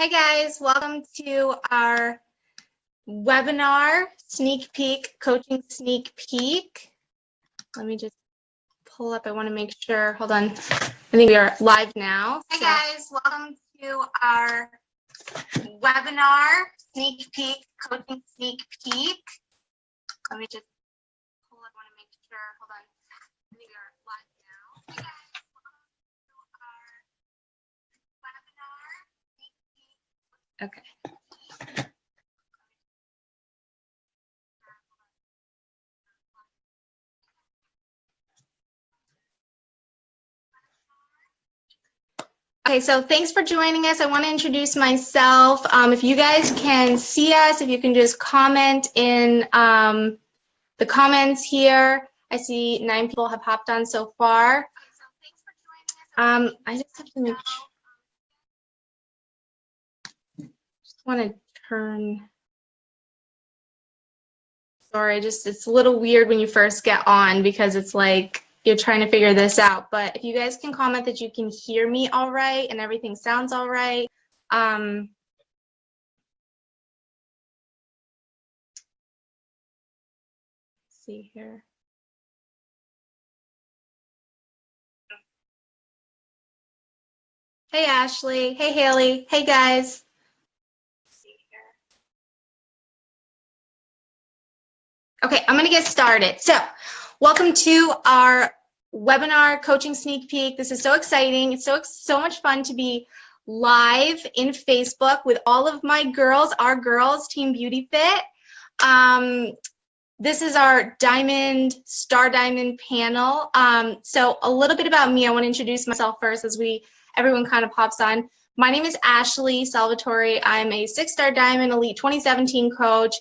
Hi guys, welcome to our webinar sneak peek, coaching sneak peek. Let me just pull up, I want to make sure, hold on. I think we are live now. Hi guys, welcome to our webinar sneak peek, coaching sneak peek. Let me just pull up, I want to make sure, hold on. I think we are live now. Hi guys, welcome to our webinar sneak peek. Okay. Okay, so thanks for joining us. I want to introduce myself. If you guys can see us, if you can just comment in the comments here. I see 9 people have hopped on so far. Okay, so thanks for joining us. I just have to make sure. Just want to turn. Sorry, it's a little weird when you first get on because it's like you're trying to figure this out. But if you guys can comment that you can hear me all right and everything sounds all right. Let's see here. Hey, Ashley. Hey, Haley. Hey, guys. Okay, I'm going to get started. So, welcome to our webinar coaching sneak peek. This is so exciting. It's so much fun to be live in Facebook with all of my girls, our girls, Team Beauti-fit. This is our Star Diamond panel. So a little bit about me. I want to introduce myself first as everyone kind of pops on. My name is Ashley Salvatore. I'm a 6-star Diamond Elite 2017 coach.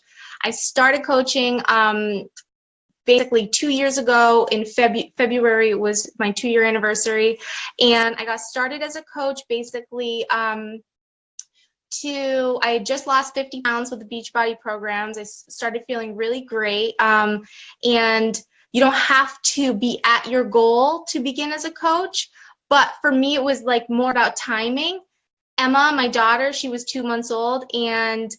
I started coaching basically 2 years ago. In February was my 2-year anniversary, and I got started as a coach basically I had just lost 50 pounds with the Beachbody programs. I started feeling really great, and you don't have to be at your goal to begin as a coach, but for me it was like more about timing. Emma, my daughter, she was 2 months old, and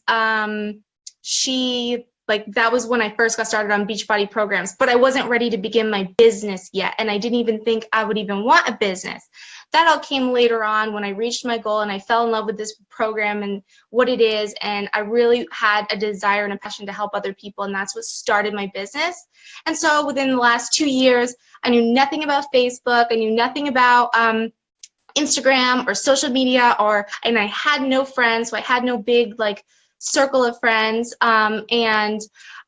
that was when I first got started on Beachbody programs, but I wasn't ready to begin my business yet, and I didn't even think I would even want a business. That all came later on when I reached my goal and I fell in love with this program and what it is, and I really had a desire and a passion to help other people, and that's what started my business. And so within the last 2 years, I knew nothing about Facebook, I knew nothing about Instagram or social media, and I had no friends, so I had no big circle of friends, and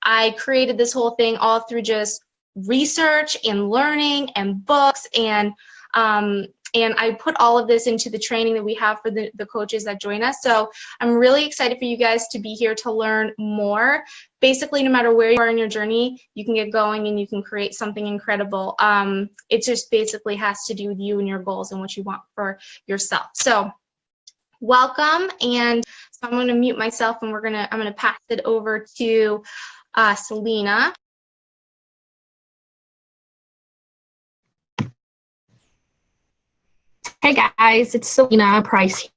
I created this whole thing all through just research and learning and books, and I put all of this into the training that we have for the coaches that join us. So I'm really excited for you guys to be here to learn more. Basically, no matter where you are in your journey, you can get going and you can create something incredible. It just basically has to do with you and your goals and what you want for yourself. So welcome, and so I'm going to mute myself, and I'm going to pass it over to Selena. Hey guys, it's Selena Price.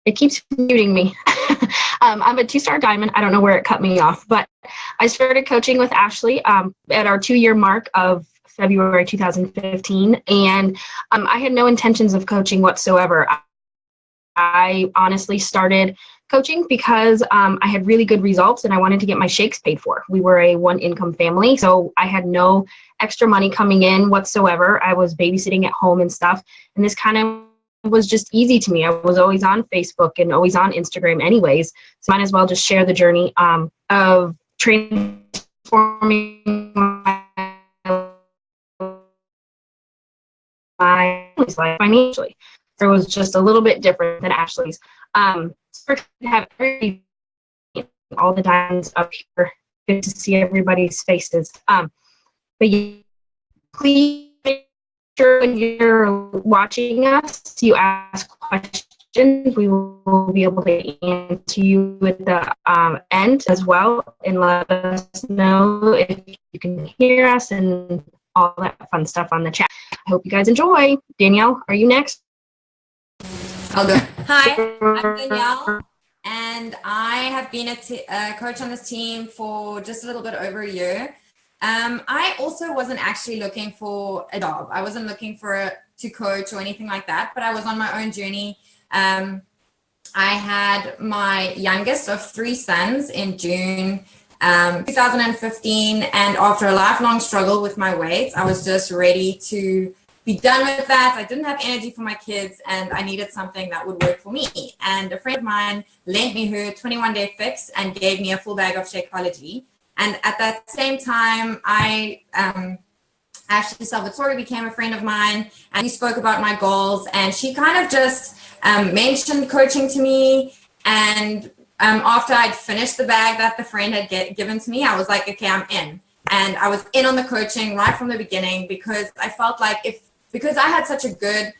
It keeps muting me. I'm a 2-star Diamond. I don't know where it cut me off, but I started coaching with Ashley at our 2-year mark of February 2015, and I had no intentions of coaching whatsoever. I honestly started coaching because I had really good results and I wanted to get my shakes paid for. We were a 1-income family, so I had no extra money coming in whatsoever. I was babysitting at home and stuff, and this kind of was just easy to me. I was always on Facebook and always on Instagram anyways, so might as well just share the journey of transforming my life financially. It was just a little bit different than Ashley's. So to have all the diamonds up here, good to see everybody's faces. But please make sure when you're watching us, you ask questions. We will be able to answer you at the end as well, and let us know if you can hear us and all that fun stuff on the chat. I hope you guys enjoy. Danielle, are you next? I'll go. Hi, I'm Danielle, and I have been a coach on this team for just a little bit over a year. I also wasn't actually looking for a job. I wasn't looking to coach or anything like that, but I was on my own journey. I had my youngest of 3 sons in June 2015, and after a lifelong struggle with my weight, I was just ready to be done with that. I didn't have energy for my kids, and I needed something that would work for me. And a friend of mine lent me her 21-day fix and gave me a full bag of Shakeology. And at that same time, Ashley Salvatore became a friend of mine, and we spoke about my goals, and she kind of just mentioned coaching to me. And after I'd finished the bag that the friend had given to me, I was like, okay, I'm in. And I was in on the coaching right from the beginning, because I felt like because I had such a good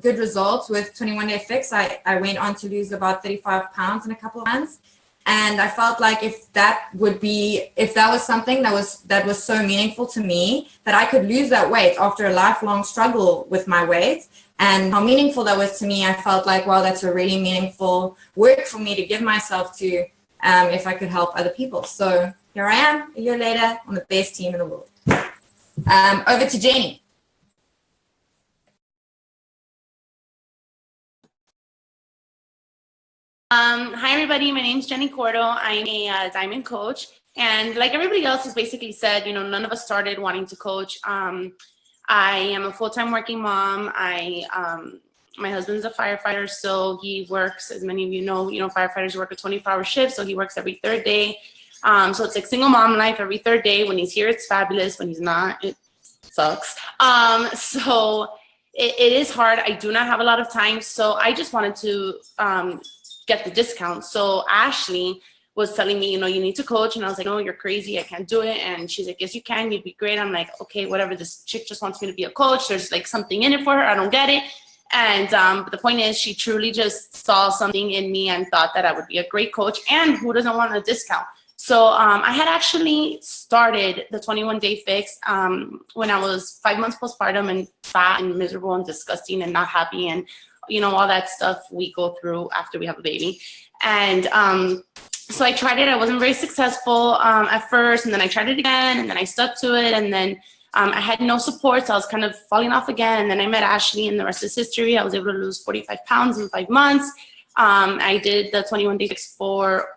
results with 21-day fix, I went on to lose about 35 pounds in a couple of months. And I felt like if that was something that was so meaningful to me, that I could lose that weight after a lifelong struggle with my weight, and how meaningful that was to me, I felt like, wow, that's a really meaningful work for me to give myself to, if I could help other people. So here I am, a year later, on the best team in the world. Over to Jenny. Hi everybody, my name is Jenny Cordo. I'm a diamond coach, and like everybody else has basically said, none of us started wanting to coach. I am a full-time working mom. My husband's a firefighter, so he works, as many of you know, firefighters work a 24-hour shift, so he works every third day. So it's like single mom life every third day. When he's here, it's fabulous. When he's not, it sucks. So it is hard. I do not have a lot of time, so I just wanted to get the discount. So Ashley was telling me, you need to coach. And I was like, no, you're crazy. I can't do it. And she's like, yes, you can. You'd be great. I'm like, okay, whatever. This chick just wants me to be a coach. There's like something in it for her. I don't get it. And but the point is, she truly just saw something in me and thought that I would be a great coach. And who doesn't want a discount? So I had actually started the 21-day fix when I was 5 months postpartum and fat and miserable and disgusting and not happy and all that stuff we go through after we have a baby. And so I tried it. I wasn't very successful at first, and then I tried it again, and then I stuck to it, and then I had no support, so I was kind of falling off again. And then I met Ashley, and the rest is history. I was able to lose 45 pounds in 5 months. I did the 21-day fix for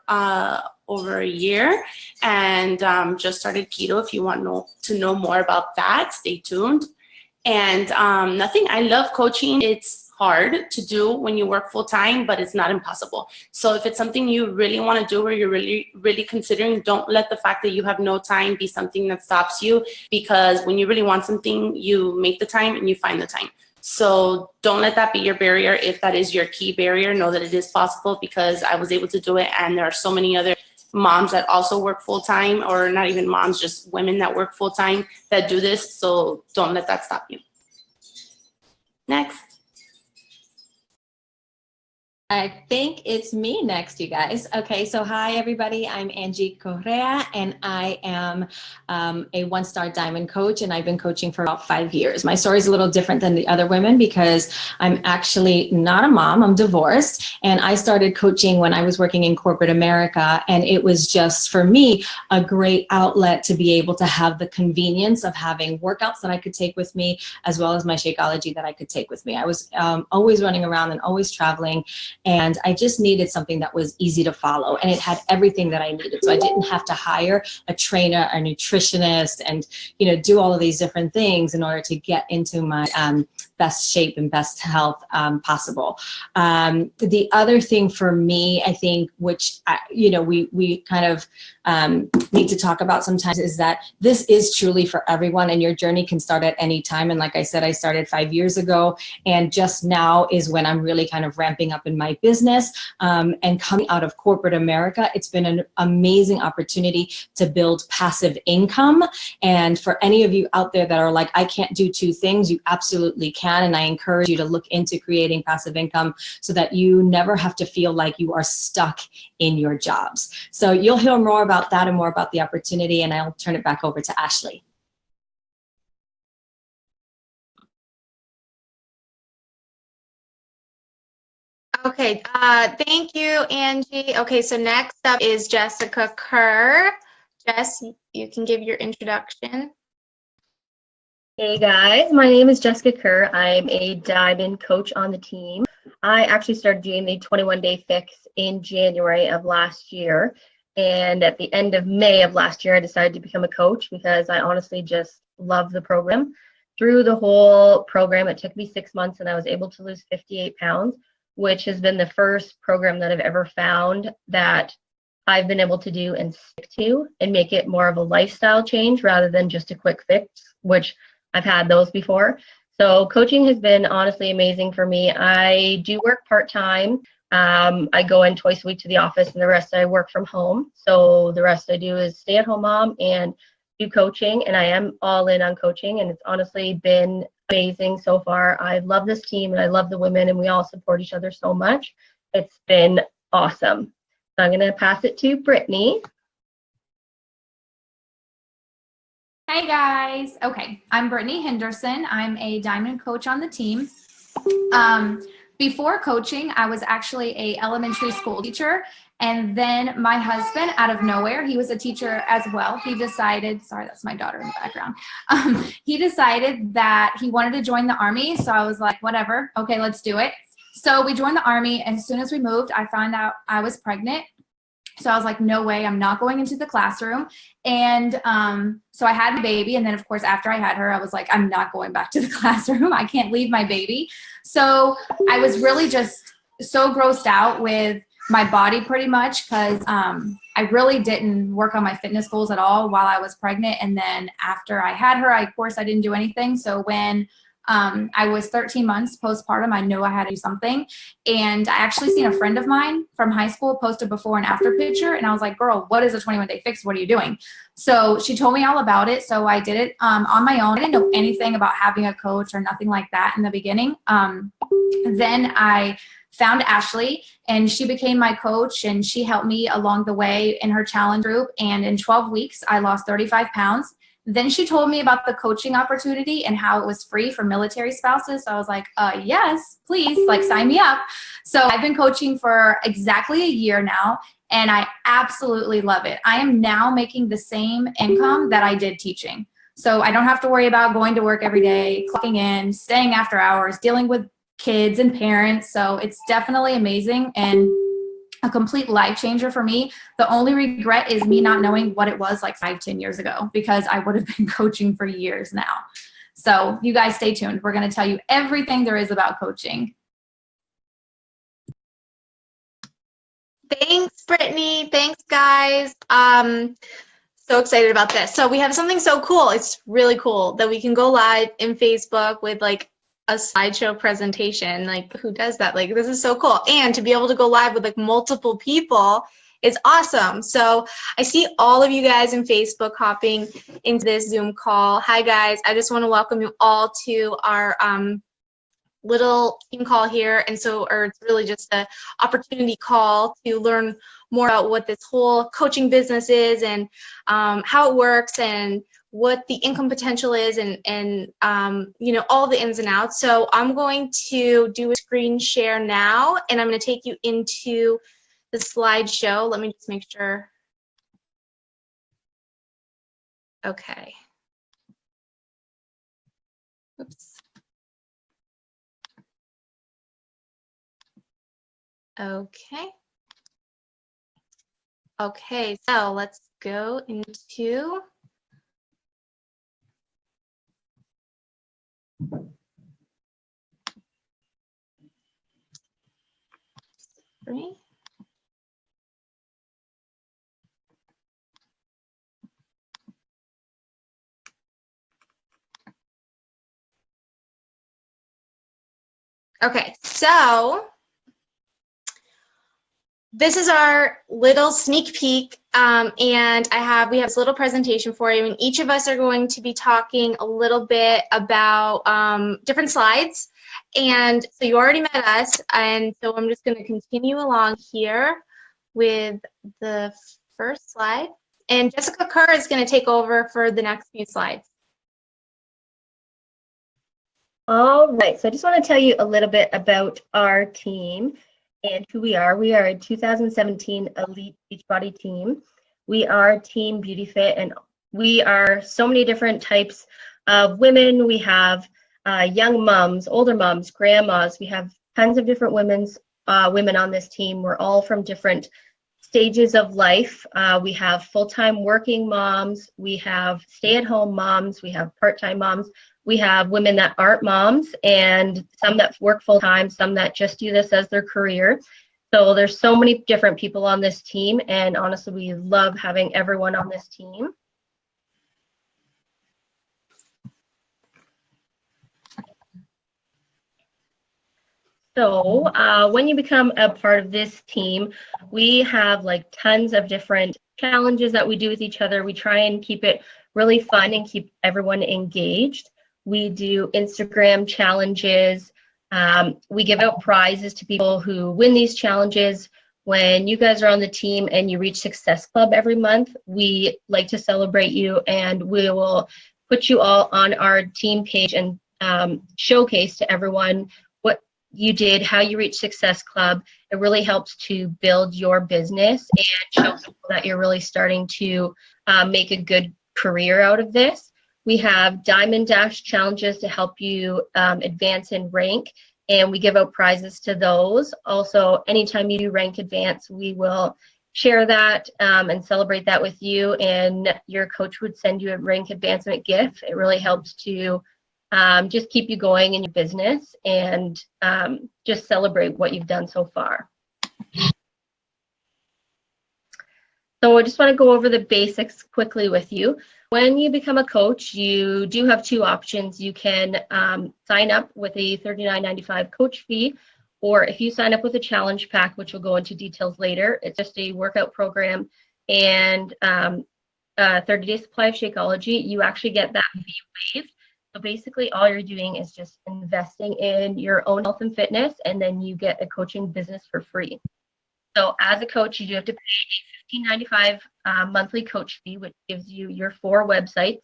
over a year, and just started keto. If you want to know more about that, stay tuned. And nothing. I love coaching. It's hard to do when you work full time, but it's not impossible. So if it's something you really want to do or you're really, really considering, don't let the fact that you have no time be something that stops you, because when you really want something, you make the time and you find the time. So don't let that be your barrier. If that is your key barrier, know that it is possible, because I was able to do it, and there are so many other moms that also work full time, or not even moms, just women that work full time that do this. So don't let that stop you. Next. I think it's me next, you guys. Okay, so hi everybody, I'm Angie Correa, and I am a one-star diamond coach, and I've been coaching for about 5 years. My story is a little different than the other women, because I'm actually not a mom, I'm divorced, and I started coaching when I was working in corporate America, and it was just, for me, a great outlet to be able to have the convenience of having workouts that I could take with me, as well as my Shakeology that I could take with me. I was always running around and always traveling, and I just needed something that was easy to follow, and it had everything that I needed. So I didn't have to hire a trainer, a nutritionist, and do all of these different things in order to get into my best shape and best health possible. The other thing for me, I think, which we kind of need to talk about sometimes, is that this is truly for everyone, and your journey can start at any time. And like I said, I started 5 years ago, and just now is when I'm really kind of ramping up in my business, and coming out of corporate America. It's been an amazing opportunity to build passive income. And for any of you out there that are like, I can't do two things, you absolutely can. And I encourage you to look into creating passive income so that you never have to feel like you are stuck in your jobs. So you'll hear more about that and more about the opportunity, and I'll turn it back over to Ashley. Okay, thank you, Angie. Okay, so next up is Jessica Kerr. Jess, you can give your introduction. Hey guys, my name is Jessica Kerr. I'm a diamond coach on the team. I actually started doing the 21-day fix in January of last year. And at the end of May of last year, I decided to become a coach because I honestly just love the program. Through the whole program, it took me 6 months and I was able to lose 58 pounds, which has been the first program that I've ever found that I've been able to do and stick to and make it more of a lifestyle change rather than just a quick fix, which I've had those before. So coaching has been honestly amazing for me. I do work part-time. I go in twice a week to the office and the rest I work from home. So the rest I do is stay-at-home mom and do coaching, and I am all in on coaching, and it's honestly been amazing so far. I love this team and I love the women, and we all support each other so much. It's been awesome. So I'm going to pass it to Brittany. Hey guys. Okay, I'm Brittany Henderson. I'm a diamond coach on the team. Before coaching, I was actually a elementary school teacher, and then my husband, out of nowhere, he was a teacher as well. He decided, sorry, that's my daughter in the background. He decided that he wanted to join the Army, so I was like, whatever, okay, let's do it. So we joined the Army, and as soon as we moved, I found out I was pregnant. So I was like, no way, I'm not going into the classroom. And so I had my baby. And then, of course, after I had her, I was like, I'm not going back to the classroom. I can't leave my baby. So I was really just so grossed out with my body pretty much because I really didn't work on my fitness goals at all while I was pregnant. And then after I had her, of course, I didn't do anything. So when I was 13 months postpartum, I knew I had to do something. And I actually seen a friend of mine from high school post a before and after picture. And I was like, girl, what is a 21-day fix? What are you doing? So she told me all about it. So I did it on my own. I didn't know anything about having a coach or nothing like that in the beginning. Then I found Ashley, and she became my coach, and she helped me along the way in her challenge group. And in 12 weeks, I lost 35 pounds. Then she told me about the coaching opportunity and how it was free for military spouses. So I was like, yes, please, like sign me up. So I've been coaching for exactly a year now, and I absolutely love it. I am now making the same income that I did teaching. So I don't have to worry about going to work every day, clocking in, staying after hours, dealing with kids and parents. So it's definitely amazing and a complete life changer for me. The only regret is me not knowing what it was like 5-10 years ago, because I would have been coaching for years now. So you guys stay tuned. We're going to tell you everything there is about coaching. Thanks, Brittany. Thanks, guys. So excited about this. So we have something so cool. It's really cool that we can go live in Facebook with like a slideshow presentation. Like, who does that? Like, this is so cool. And to be able to go live with like multiple people is awesome. So I see all of you guys in Facebook hopping into this Zoom call. Hi guys, I just want to welcome you all to our little team call here. And so, or it's really just an opportunity call to learn more about what this whole coaching business is and how it works and what the income potential is and you know, all the ins and outs. So I'm going to do a screen share now, and I'm going to take you into the slideshow. Let me just make sure. Okay. Oops. Okay. Okay, so let's go into screen. Okay, so this is our little sneak peek, and we have this little presentation for you, and each of us are going to be talking a little bit about different slides. And so you already met us, and so I'm just going to continue along here with the first slide. And Jessica Kerr is going to take over for the next few slides. All right, so I just want to tell you a little bit about our team. and who we are. We are a 2017 Elite Beachbody team. We are Team Beauti-fit, and we are so many different types of women. We have young moms, older moms, grandmas. We have tons of different women on this team. We're all from different stages of life. We have full-time working moms. We have stay-at-home moms. We have part-time moms. We have women that aren't moms, and some that work full-time, some that just do this as their career. So there's so many different people on this team, and honestly, we love having everyone on this team. So when you become a part of this team, we have like tons of different challenges that we do with each other. We try and keep it really fun and keep everyone engaged. We do Instagram challenges. We give out prizes to people who win these challenges. When you guys are on the team and you reach Success Club every month, we like to celebrate you, and we will put you all on our team page and showcase to everyone what you did, how you reached Success Club. It really helps to build your business and show people that you're really starting to make a good career out of this. We have Diamond Dash challenges to help you advance in rank, and we give out prizes to those. Also, anytime you do rank advance, we will share that and celebrate that with you, and your coach would send you a rank advancement gift. It really helps to just keep you going in your business and just celebrate what you've done so far. So I just want to go over the basics quickly with you. When you become a coach, you do have two options. You can sign up with a $39.95 coach fee, or if you sign up with a challenge pack, which we'll go into details later, it's just a workout program and a 30-day supply of Shakeology. You actually get that fee waived. So basically all you're doing is just investing in your own health and fitness, and then you get a coaching business for free. So as a coach, you do have to pay a $15.95 monthly coach fee, which gives you your 4 websites.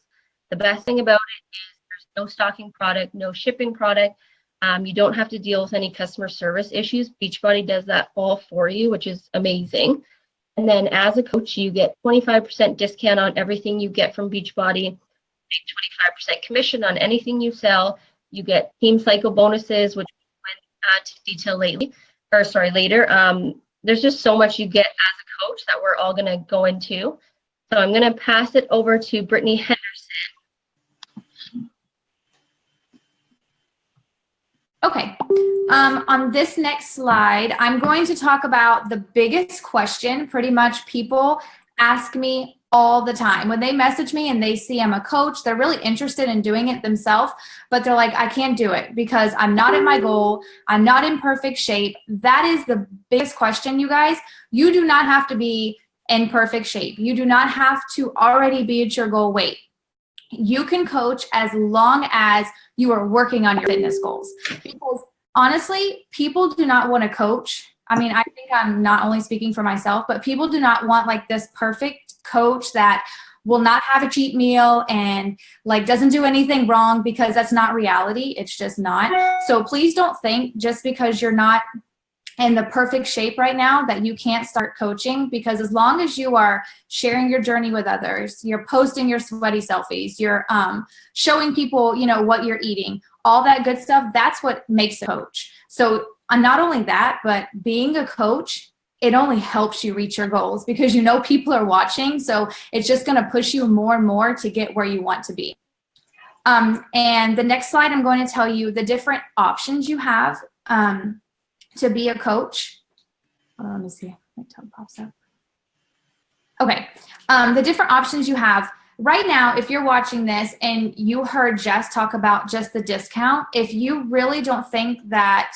The best thing about it is there's no stocking product, no shipping product. You don't have to deal with any customer service issues. Beachbody does that all for you, which is amazing. And then as a coach, you get 25% discount on everything you get from Beachbody, 25% commission on anything you sell. You get team cycle bonuses, which we went to detail later. There's just so much you get as a coach that we're all going to go into. So I'm going to pass it over to Brittany Henderson. Okay, on this next slide, I'm going to talk about the biggest question pretty much people ask me all the time. When they message me and they see I'm a coach, they're really interested in doing it themselves, but they're like, I can't do it because I'm not at my goal. I'm not in perfect shape. That is the biggest question, you guys. You do not have to be in perfect shape. You do not have to already be at your goal weight. You can coach as long as you are working on your fitness goals. Because honestly, people do not want to coach. I mean, I think I'm not only speaking for myself, but people do not want like this perfect coach that will not have a cheat meal and like doesn't do anything wrong, because that's not reality. It's just not. So please don't think just because you're not in the perfect shape right now that you can't start coaching, because as long as you are sharing your journey with others, you're posting your sweaty selfies, you're showing people, you know, what you're eating, all that good stuff, that's what makes a coach. So not only that, but being a coach, it only helps you reach your goals because you know people are watching. So it's just going to push you more and more to get where you want to be. And the next slide, I'm going to tell you the different options you have to be a coach. Let me see. My tongue pops up. Okay. The different options you have. Right now, if you're watching this and you heard Jess talk about just the discount, if you really don't think that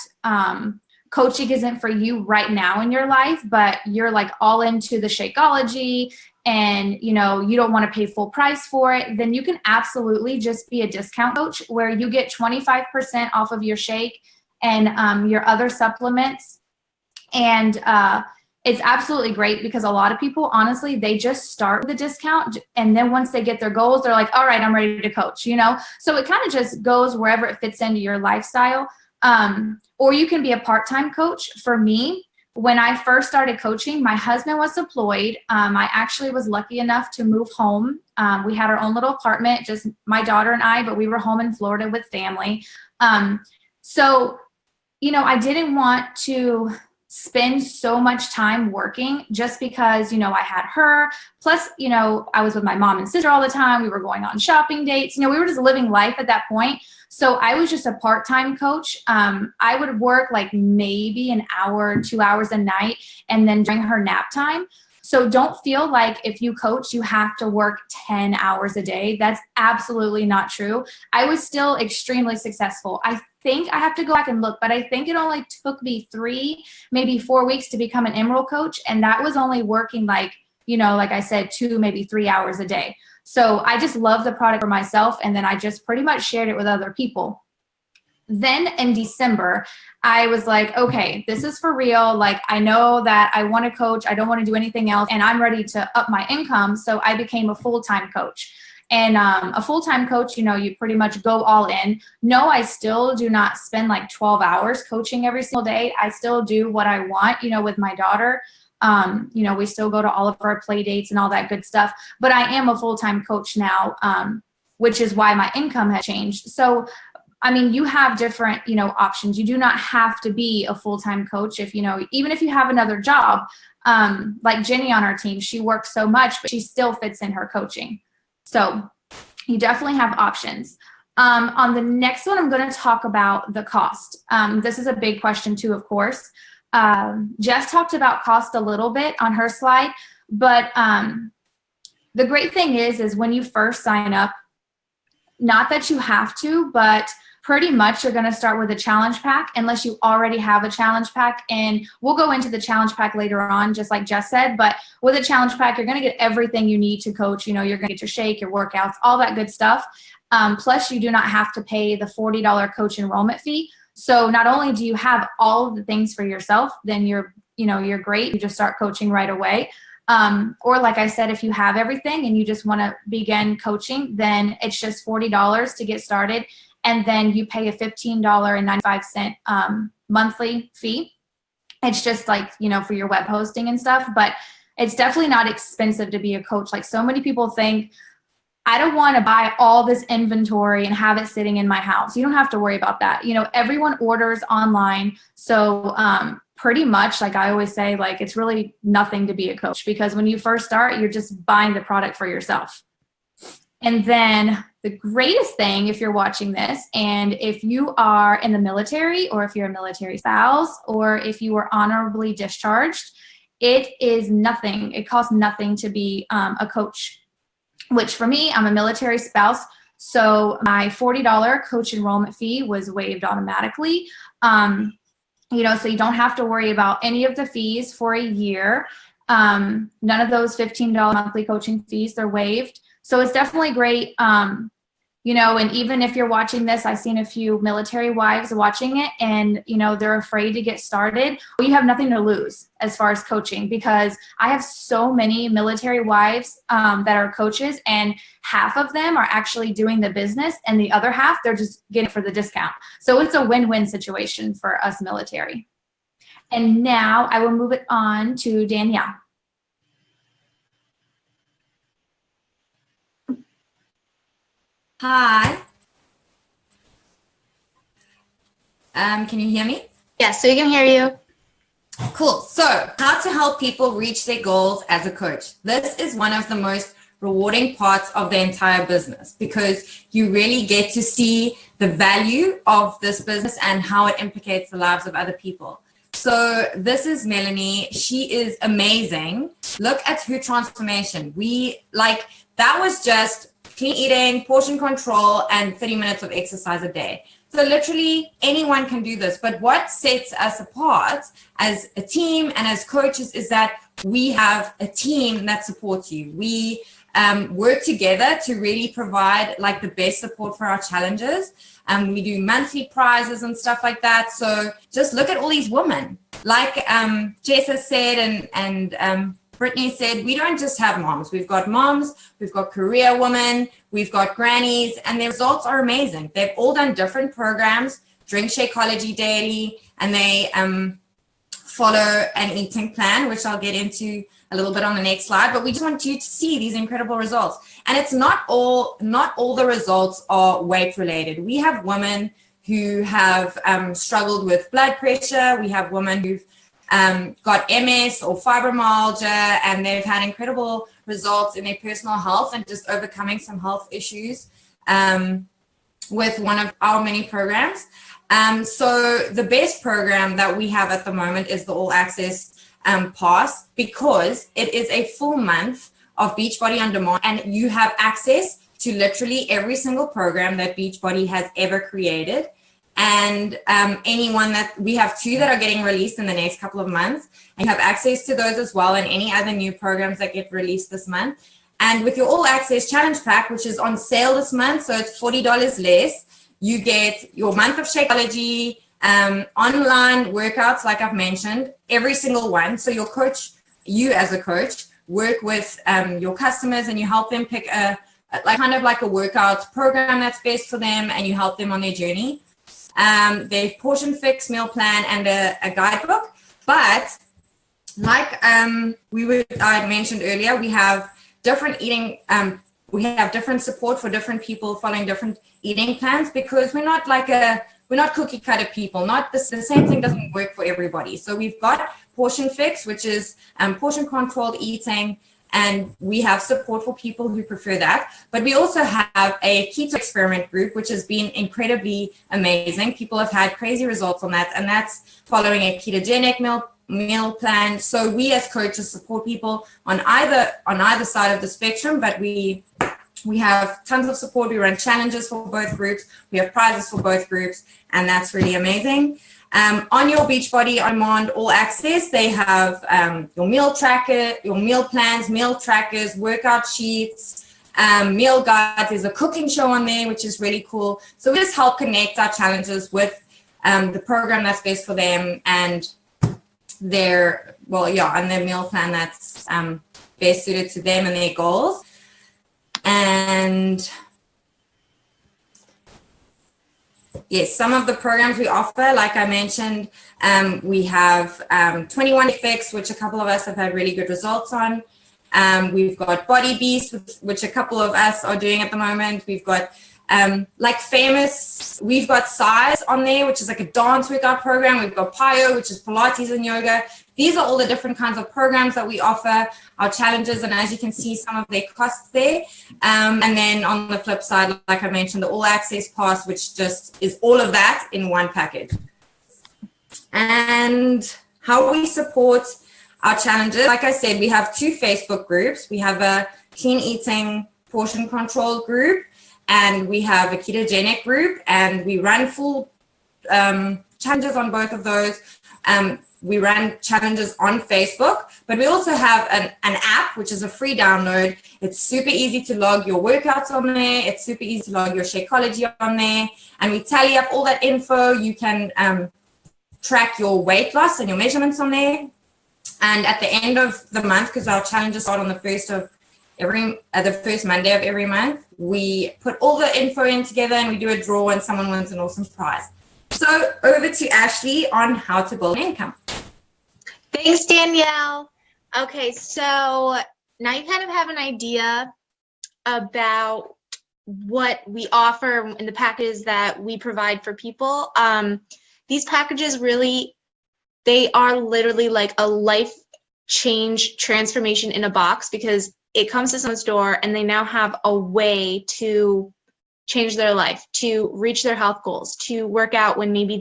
coaching isn't for you right now in your life, but you're like all into the Shakeology and you know you don't want to pay full price for it, then you can absolutely just be a discount coach where you get 25% off of your shake and your other supplements. And it's absolutely great because a lot of people, honestly, they just start with a discount. And then once they get their goals, they're like, all right, I'm ready to coach, you know? So it kind of just goes wherever it fits into your lifestyle. Or you can be a part-time coach. For me, when I first started coaching, my husband was deployed. I actually was lucky enough to move home. We had our own little apartment, just my daughter and I, but we were home in Florida with family. So, I didn't want to spend so much time working just because, I had her. Plus, I was with my mom and sister all the time. We were going on shopping dates. We were just living life at that point. So I was just a part-time coach. I would work like maybe an hour, 2 hours a night, and then during her nap time. So don't feel like if you coach, you have to work 10 hours a day. That's absolutely not true. I was still extremely successful. I think I have to go back and look, but I think it only took me 3, maybe 4 weeks to become an Emerald coach. And that was only working like I said, 2, maybe 3 hours a day. So I just love the product for myself. And then I just pretty much shared it with other people. Then in December, I was like, okay, this is for real. Like, I know that I want to coach. I don't want to do anything else. And I'm ready to up my income. So I became a full-time coach. And a full-time coach, you pretty much go all in. No, I still do not spend like 12 hours coaching every single day. I still do what I want, with my daughter. We still go to all of our play dates and all that good stuff. But I am a full-time coach now, which is why my income has changed. So you have different, options. You do not have to be a full-time coach if, even if you have another job, like Jenny on our team, she works so much, but she still fits in her coaching. So you definitely have options. On the next one, I'm going to talk about the cost. This is a big question too, of course. Jess talked about cost a little bit on her slide, but the great thing is when you first sign up, not that you have to, but pretty much you're going to start with a challenge pack unless you already have a challenge pack. And we'll go into the challenge pack later on, just like Jess said. But with a challenge pack, you're going to get everything you need to coach. You're going to get your shake, your workouts, all that good stuff. Plus, you do not have to pay the $40 coach enrollment fee. So not only do you have all of the things for yourself, then you're great. You just start coaching right away. Or like I said, if you have everything and you just want to begin coaching, then it's just $40 to get started. And then you pay a $15.95 monthly fee. It's just like, for your web hosting and stuff, but it's definitely not expensive to be a coach. Like so many people think, I don't want to buy all this inventory and have it sitting in my house. You don't have to worry about that. Everyone orders online. So pretty much, like I always say, like it's really nothing to be a coach because when you first start, you're just buying the product for yourself. And then the greatest thing, if you're watching this, and if you are in the military or if you're a military spouse or if you were honorably discharged, it is nothing. It costs nothing to be a coach, which for me, I'm a military spouse. So my $40 coach enrollment fee was waived automatically. So you don't have to worry about any of the fees for a year. None of those $15 monthly coaching fees, they're waived. So it's definitely great. And even if you're watching this, I've seen a few military wives watching it and, they're afraid to get started. Well, you have nothing to lose as far as coaching because I have so many military wives that are coaches and half of them are actually doing the business and the other half, they're just getting it for the discount. So it's a win-win situation for us military. And now I will move it on to Danielle. Hi. Can you hear me? Yes, so we can hear you. Cool. So how to help people reach their goals as a coach. This is one of the most rewarding parts of the entire business because you really get to see the value of this business and how it implicates the lives of other people. So this is Melanie. She is amazing. Look at her transformation. That was just clean eating, portion control, and 30 minutes of exercise a day. So literally anyone can do this. But what sets us apart as a team and as coaches is that we have a team that supports you. We work together to really provide like the best support for our challenges. We do monthly prizes and stuff like that. So just look at all these women. Like Jess has said and Brittany said, we don't just have moms. We've got career women, we've got grannies, and their results are amazing. They've all done different programs, drink Shakeology daily, and they follow an eating plan, which I'll get into a little bit on the next slide, but we just want you to see these incredible results. And it's not all the results are weight related. We have women who have struggled with blood pressure. We have women who've got MS or fibromyalgia, and they've had incredible results in their personal health and just overcoming some health issues with one of our many programs. So the best program that we have at the moment is the All Access Pass, because it is a full month of Beachbody on demand, and you have access to literally every single program that Beachbody has ever created. And anyone that we have 2 that are getting released in the next couple of months, and you have access to those as well, and any other new programs that get released this month. And with your All Access Challenge Pack, which is on sale this month, so it's $40 less, you get your month of Shakeology, online workouts, like I've mentioned, every single one. So your coach, you as a coach, work with your customers, and you help them pick like a workout program that's best for them, and you help them on their journey. Their portion fix meal plan and a guidebook. But like I mentioned earlier, we have different eating, we have different support for different people following different eating plans, because we're not cookie cutter people. The same thing doesn't work for everybody. So we've got portion fix, which is portion controlled eating, and we have support for people who prefer that. But we also have a keto experiment group, which has been incredibly amazing. People have had crazy results on that, and that's following a ketogenic meal plan. So we as coaches support people on either side of the spectrum, but we have tons of support. We run challenges for both groups. We have prizes for both groups, and that's really amazing. On your Beachbody On Demand All Access, they have your meal tracker, your meal plans, meal trackers, workout sheets, meal guides. There's a cooking show on there, which is really cool. So we just help connect our challenges with the program that's best for them, and their meal plan that's best suited to them and their goals. And yes, some of the programs we offer, like I mentioned, we have 21 Fix, which a couple of us have had really good results on. We've got Body Beast, which a couple of us are doing at the moment. We've got we've got Size on there, which is like a dance workout program. We've got Pyo, which is Pilates and yoga. These are all the different kinds of programs that we offer, our challenges, and as you can see, some of their costs there. And then on the flip side, like I mentioned, the All Access Pass, which just is all of that in one package. And how we support our challenges, like I said, we have 2 Facebook groups. We have a clean eating portion control group, and we have a ketogenic group, and we run full challenges on both of those. We run challenges on Facebook, but we also have an app, which is a free download. It's super easy to log your workouts on there. It's super easy to log your Shakeology on there. And we tally up all that info. You can track your weight loss and your measurements on there. And at the end of the month, because our challenges start on the first Monday of every month, we put all the info in together and we do a draw, and someone wins an awesome prize. So over to Ashley on how to build income. Thanks, Danielle. Okay, so now you kind of have an idea about what we offer in the packages that we provide for people. These packages really, they are literally like a life change transformation in a box, because it comes to someone's door and they now have a way to change their life, to reach their health goals, to work out when maybe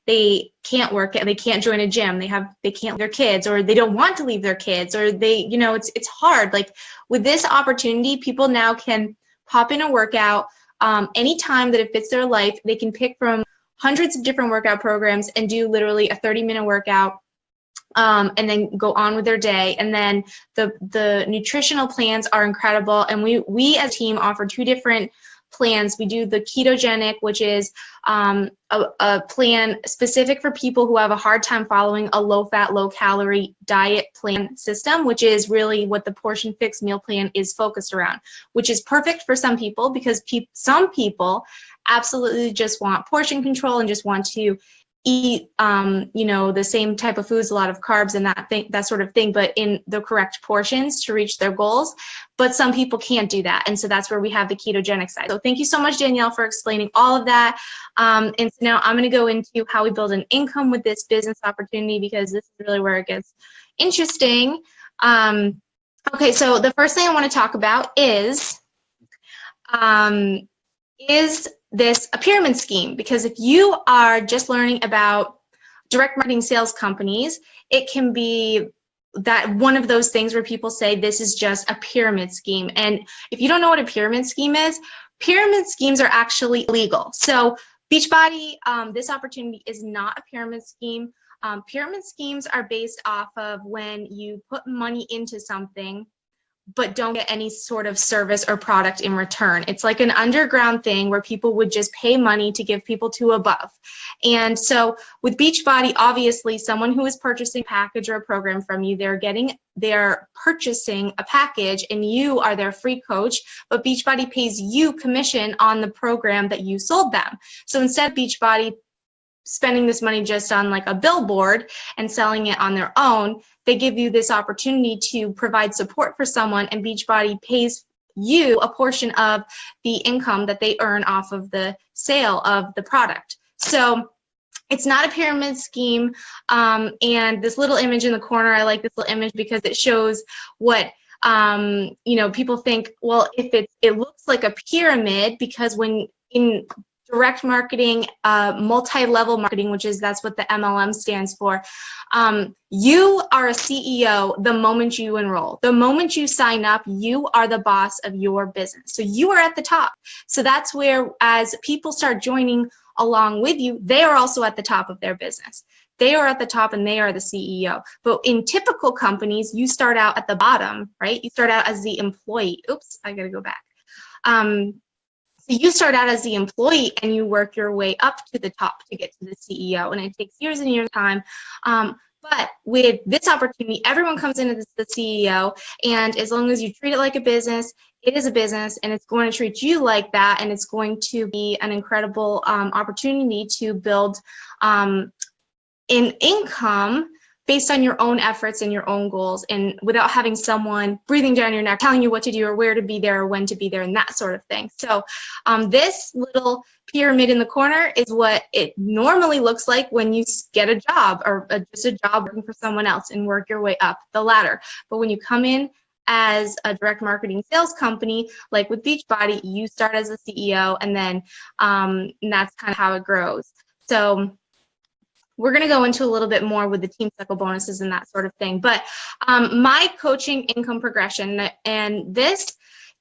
they can't work, they can't join a gym, they can't leave their kids, or they don't want to leave their kids, or it's hard. Like with this opportunity, people now can pop in a workout anytime that it fits their life. They can pick from hundreds of different workout programs and do literally a 30-minute workout, and then go on with their day. And then the nutritional plans are incredible, and we as a team offer 2 different plans. We do the ketogenic, which is a plan specific for people who have a hard time following a low-fat, low-calorie diet plan system, which is really what the portion fix meal plan is focused around, which is perfect for some people, because some people absolutely just want portion control and just want to eat, the same type of foods, a lot of carbs and that sort of thing, but in the correct portions to reach their goals. But some people can't do that. And so that's where we have the ketogenic side. So thank you so much, Danielle, for explaining all of that. And so now I'm going to go into how we build an income with this business opportunity, because this is really where it gets interesting. Okay, so the first thing I want to talk about is this a pyramid scheme? Because if you are just learning about direct marketing sales companies, it can be that one of those things where people say this is just a pyramid scheme. And if you don't know what a pyramid scheme is, pyramid schemes are actually illegal. So Beachbody, this opportunity is not a pyramid scheme. Pyramid schemes are based off of when you put money into something but don't get any sort of service or product in return. It's like an underground thing where people would just pay money to give people to above. And so with Beachbody, obviously someone who is purchasing a package or a program from you, they're purchasing a package and you are their free coach, but Beachbody pays you commission on the program that you sold them. So instead of Beachbody spending this money just on like a billboard and selling it on their own, they give you this opportunity to provide support for someone, and Beachbody pays you a portion of the income that they earn off of the sale of the product. So it's not a pyramid scheme. And this little image in the corner, I like this little image because it shows what people think, well, if it looks like a pyramid, because when in direct marketing, multi-level marketing, that's what the MLM stands for. You are a CEO the moment you enroll. The moment you sign up, you are the boss of your business. So you are at the top. So that's where, as people start joining along with you, they are also at the top of their business. They are at the top and they are the CEO. But in typical companies, you start out at the bottom, right? You start out as the employee. Oops, I gotta go back. So you start out as the employee and you work your way up to the top to get to the CEO, and it takes years and years of time. But with this opportunity, everyone comes in as the CEO, and as long as you treat it like a business, it is a business, and it's going to treat you like that, and it's going to be an incredible opportunity to build an income based on your own efforts and your own goals, and without having someone breathing down your neck, telling you what to do or where to be there or when to be there and that sort of thing. So this little pyramid in the corner is what it normally looks like when you get a job or just a job working for someone else and work your way up the ladder. But when you come in as a direct marketing sales company, like with Beachbody, you start as a CEO, and then and that's kind of how it grows. So we're going to go into a little bit more with the team cycle bonuses and that sort of thing. But my coaching income progression, and this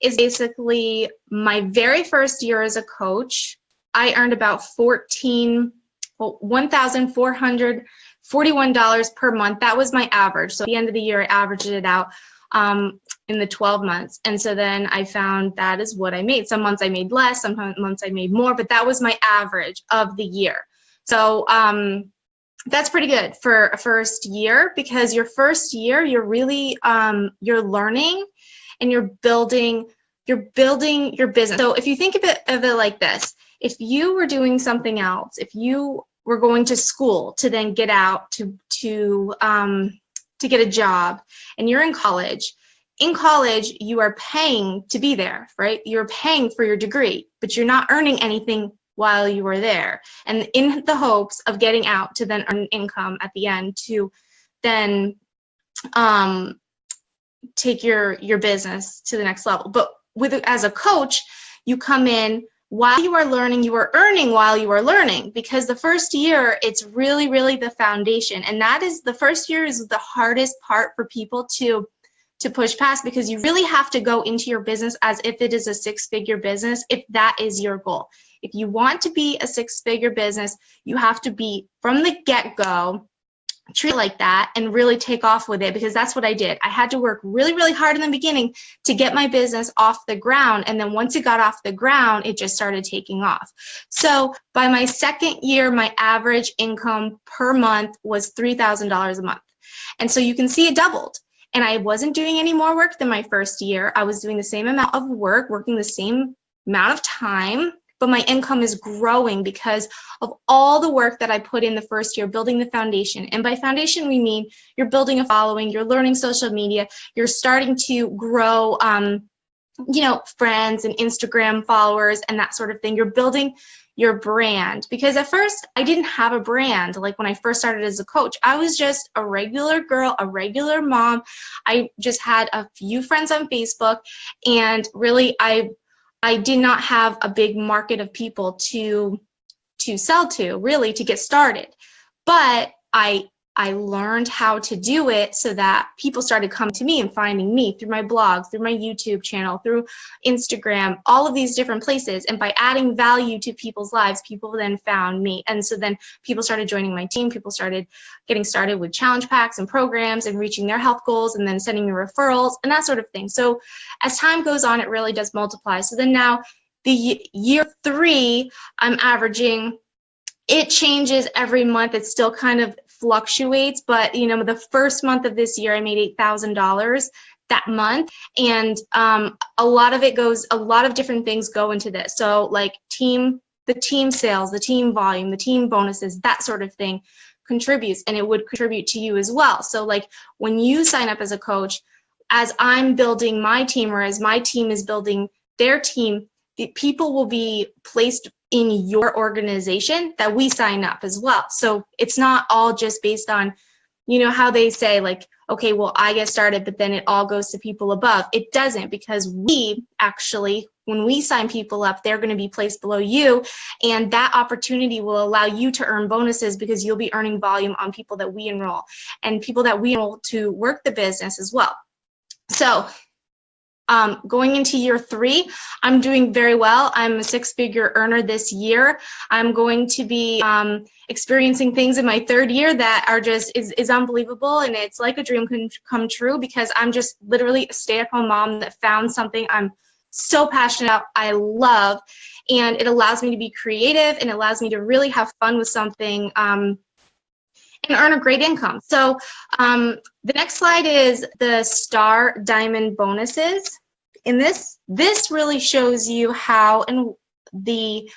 is basically my very first year as a coach, I earned about $1,441 per month. That was my average. So at the end of the year, I averaged it out in the 12 months. And so then I found that is what I made. Some months I made less, some months I made more, but that was my average of the year. So that's pretty good for a first year, because your first year, you're really, you're learning and you're building your business. So if you think of it like this, if you were doing something else, if you were going to school to then get out to get a job, and you're in college, you are paying to be there, right? You're paying for your degree, but you're not earning anything while you were there, and in the hopes of getting out to then earn income at the end to then take your business to the next level. But as a coach, you come in while you are learning, you are earning while you are learning, because the first year, it's really, really the foundation. And that is, the first year is the hardest part for people to push past, because you really have to go into your business as if it is a six-figure business, if that is your goal. If you want to be a six-figure business, you have to be, from the get-go, treat it like that and really take off with it, because that's what I did. I had to work really, really hard in the beginning to get my business off the ground. And then once it got off the ground, it just started taking off. So by my second year, my average income per month was $3,000 a month. And so you can see it doubled. And I wasn't doing any more work than my first year. I was doing the same amount of work, working the same amount of time, but my income is growing because of all the work that I put in the first year, building the foundation. And by foundation, we mean you're building a following, you're learning social media, you're starting to grow, friends and Instagram followers and that sort of thing. You're building your brand, because at first I didn't have a brand. Like when I first started as a coach, I was just a regular girl, a regular mom. I just had a few friends on Facebook, and really I did not have a big market of people to sell to, really, to get started. But I learned how to do it so that people started coming to me and finding me through my blogs, through my YouTube channel, through Instagram, all of these different places. And by adding value to people's lives, people then found me. And so then people started joining my team. People started getting started with challenge packs and programs and reaching their health goals, and then sending me referrals and that sort of thing. So as time goes on, it really does multiply. So then now the year 3, I'm averaging, it changes every month. It still kind of fluctuates, but the first month of this year, I made $8,000 that month. And a lot of different things go into this. So like the team sales, the team volume, the team bonuses, that sort of thing contributes, and it would contribute to you as well. So like when you sign up as a coach, as I'm building my team, or as my team is building their team, the people will be placed in your organization that we sign up as well. So it's not all just based on, how they say like, okay, well, I get started, but then it all goes to people above. It doesn't, because we actually, when we sign people up, they're going to be placed below you. And that opportunity will allow you to earn bonuses, because you'll be earning volume on people that we enroll, and people that we enroll to work the business as well. So going into year 3, I'm doing very well. I'm a 6-figure earner this year. I'm going to be experiencing things in my 3rd year that are just is unbelievable, and it's like a dream can come true, because I'm just literally a stay-at-home mom that found something I'm so passionate about, I love, and it allows me to be creative, and it allows me to really have fun with something and earn a great income. So the next slide is the star diamond bonuses. And this really shows you how and the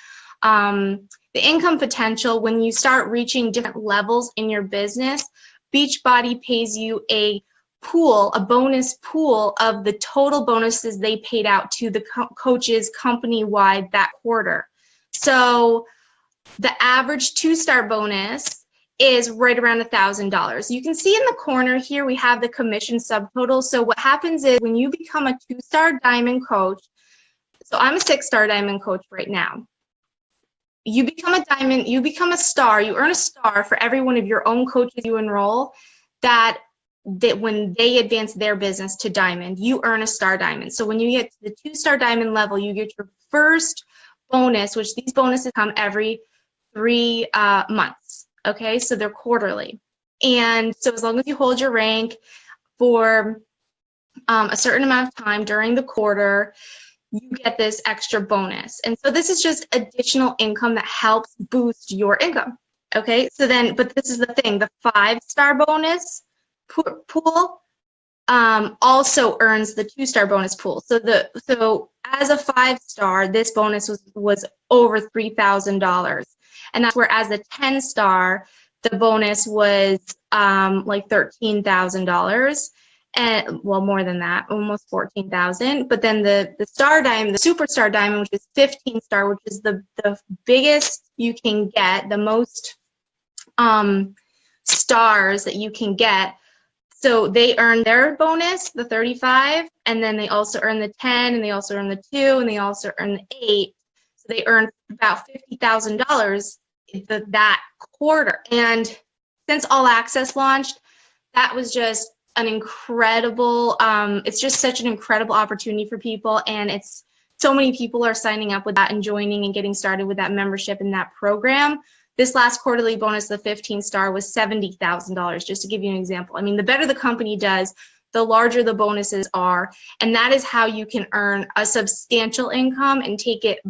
income potential when you start reaching different levels in your business. Beachbody pays you a bonus pool of the total bonuses they paid out to the coaches company-wide that quarter. So the average 2-star bonus is right around $1,000. You can see in the corner here, we have the commission subtotal. So what happens is when you become a 2-star diamond coach, so I'm a 6-star diamond coach right now. You become a diamond, you become a star, you earn a star for every one of your own coaches you enroll, that when they advance their business to diamond, you earn a star diamond. So when you get to the 2-star diamond level, you get your first bonus, which these bonuses come every 3 months. Okay, so they're quarterly. And so as long as you hold your rank for a certain amount of time during the quarter, you get this extra bonus. And so this is just additional income that helps boost your income. Okay, so then, but this is the thing, the 5-star bonus pool also earns the 2-star bonus pool. So as a 5-star, this bonus was over $3,000. And that's where, as a 10-star, the bonus was like $13,000, and well, more than that, almost $14,000. But then the star diamond, the superstar diamond, which is 15-star, which is the biggest you can get, the most stars that you can get. So they earn their bonus, the 35, and then they also earn the 10, and they also earn the 2, and they also earn the 8. So they earn about $50,000 that quarter. And since All Access launched, that was just an incredible, it's just such an incredible opportunity for people. And it's so many people are signing up with that and joining and getting started with that membership and that program. This last quarterly bonus, the 15-star, was $70,000, just to give you an example. I mean, the better the company does, the larger the bonuses are. And that is how you can earn a substantial income and take it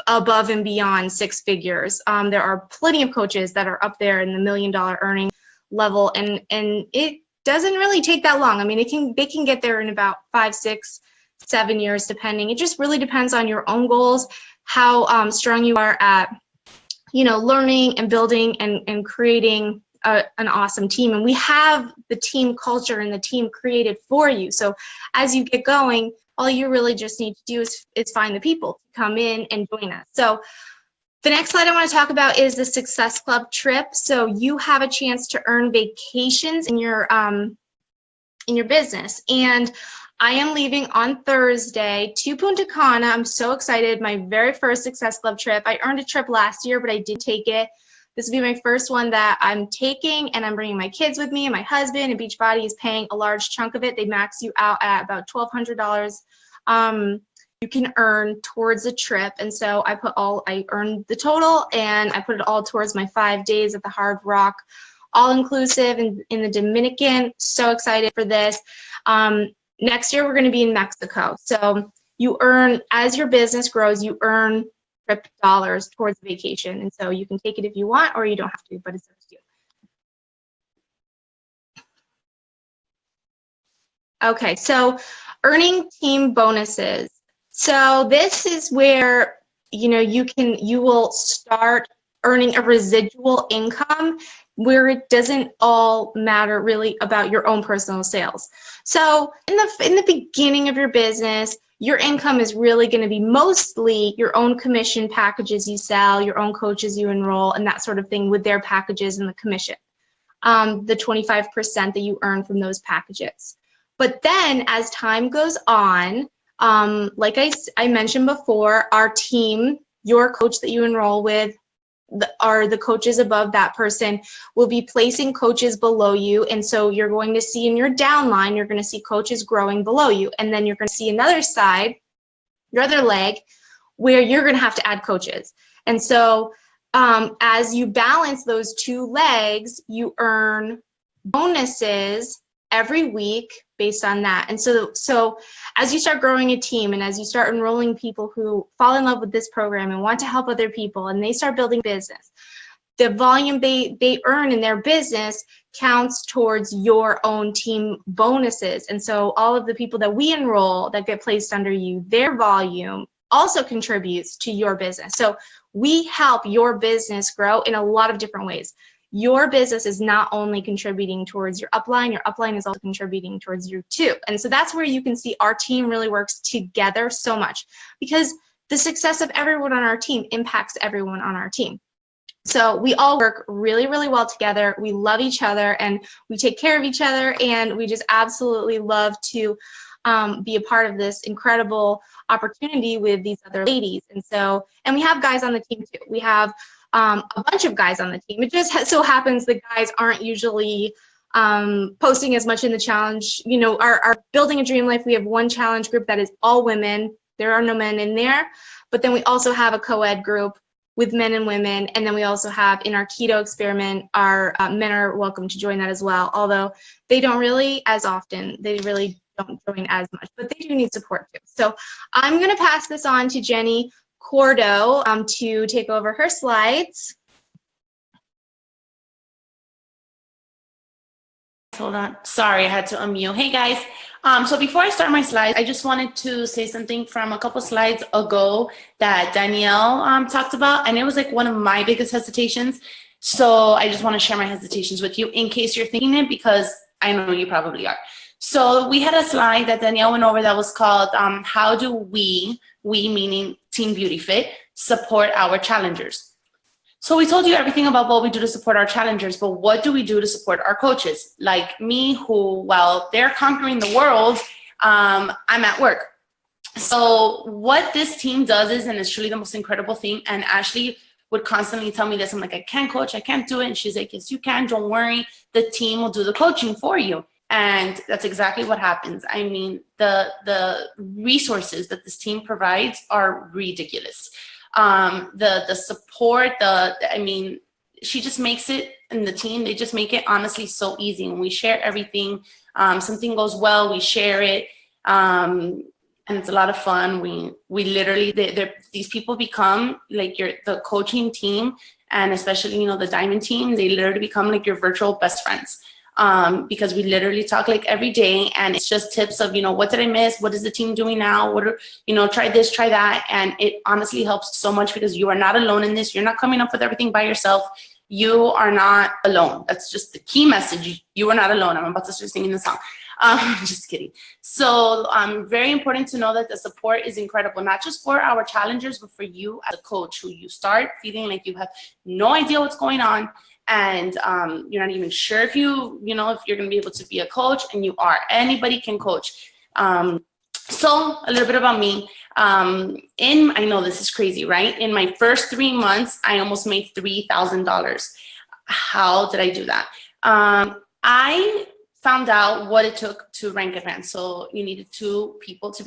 above and beyond 6 figures. There are plenty of coaches that are up there in the $1 million earning level, and it doesn't really take that long. I mean, they can get there in about 5, 6, 7 years, depending. It just really depends on your own goals, how strong you are at, learning and building and creating an awesome team. And we have the team culture and the team created for you. So as you get going, all you really just need to do is find the people to come in and join us. So the next slide I want to talk about is the Success Club trip. So you have a chance to earn vacations in your business. And I am leaving on Thursday to Punta Cana. I'm so excited. My very first Success Club trip. I earned a trip last year, but I did take it. This will be my first one that I'm taking, and I'm bringing my kids with me and my husband, and Beachbody is paying a large chunk of it. They max you out at about $1,200. You can earn towards the trip, and so I earned the total, and I put it all towards my 5 days at the Hard Rock, all inclusive in the Dominican. So excited for this. Next year we're going to be in Mexico. So you earn, as your business grows, you earn trip dollars towards vacation, and so you can take it if you want, or you don't have to, but it's up to you. Okay, so earning team bonuses. So this is where you will start earning a residual income where it doesn't all matter really about your own personal sales. So in the beginning of your business, your income is really going to be mostly your own commission packages you sell, your own coaches you enroll, and that sort of thing with their packages and the commission, the 25% that you earn from those packages. But then as time goes on, like I mentioned before, our team, your coach that you enroll with, are the coaches above that person, will be placing coaches below you. And so you're going to see in your downline, you're going to see coaches growing below you. And then you're going to see another side, your other leg, where you're going to have to add coaches. And so as you balance those two legs, you earn bonuses every week based on that. And so as you start growing a team and as you start enrolling people who fall in love with this program and want to help other people, and they start building business, the volume they earn in their business counts towards your own team bonuses. And so all of the people that we enroll that get placed under you, their volume also contributes to your business. So we help your business grow in a lot of different ways. Your business is not only contributing towards your upline is also contributing towards you too. And so that's where you can see our team really works together so much, because the success of everyone on our team impacts everyone on our team. So we all work really, really well together. We love each other and we take care of each other, and we just absolutely love to be a part of this incredible opportunity with these other ladies. And we have guys on the team too. We have a bunch of guys on the team. It just so happens the guys aren't usually posting as much in the challenge. Our Building a Dream Life, we have one challenge group that is all women. There are no men in there. But then we also have a co-ed group with men and women. And then we also have, in our keto experiment, our men are welcome to join that as well. Although they don't really as often. They really don't join as much, but they do need support too. So I'm going to pass this on to Jenny Cordo to take over her slides. Hold on. Sorry, I had to unmute. Hey guys. So before I start my slides, I just wanted to say something from a couple slides ago that Danielle talked about, and it was like one of my biggest hesitations. So I just want to share my hesitations with you in case you're thinking it, because I know you probably are. So we had a slide that Danielle went over that was called how do we meaning Team Beauti-fit, support our challengers. So we told you everything about what we do to support our challengers, but what do we do to support our coaches? Like me, who, while they're conquering the world, I'm at work. So what this team does is, and it's truly the most incredible thing, and Ashley would constantly tell me this, I'm like, I can't coach, I can't do it. And she's like, yes, you can, don't worry, the team will do the coaching for you. And that's exactly what happens. I mean, the resources that this team provides are ridiculous. The support, I mean, she just makes it, and the team, they just make it honestly so easy. And we share everything. Something goes well, we share it. And it's a lot of fun. We literally, these people become like the coaching team, and especially, the diamond team, they literally become like your virtual best friends. because we literally talk like every day, and it's just tips of, what did I miss? What is the team doing now? Try this, try that. And it honestly helps so much because you are not alone in this. You're not coming up with everything by yourself. You are not alone. That's just the key message. You are not alone. I'm about to start singing the song. Just kidding. So very important to know that the support is incredible, not just for our challengers, but for you as a coach, who you start feeling like you have no idea what's going on, and you're not even sure if if you're going to be able to be a coach, and you are. Anybody can coach. So a little bit about me. I know this is crazy, right? In my first 3 months, I almost made $3,000. How did I do that? I found out what it took to rank advanced. So you needed two people to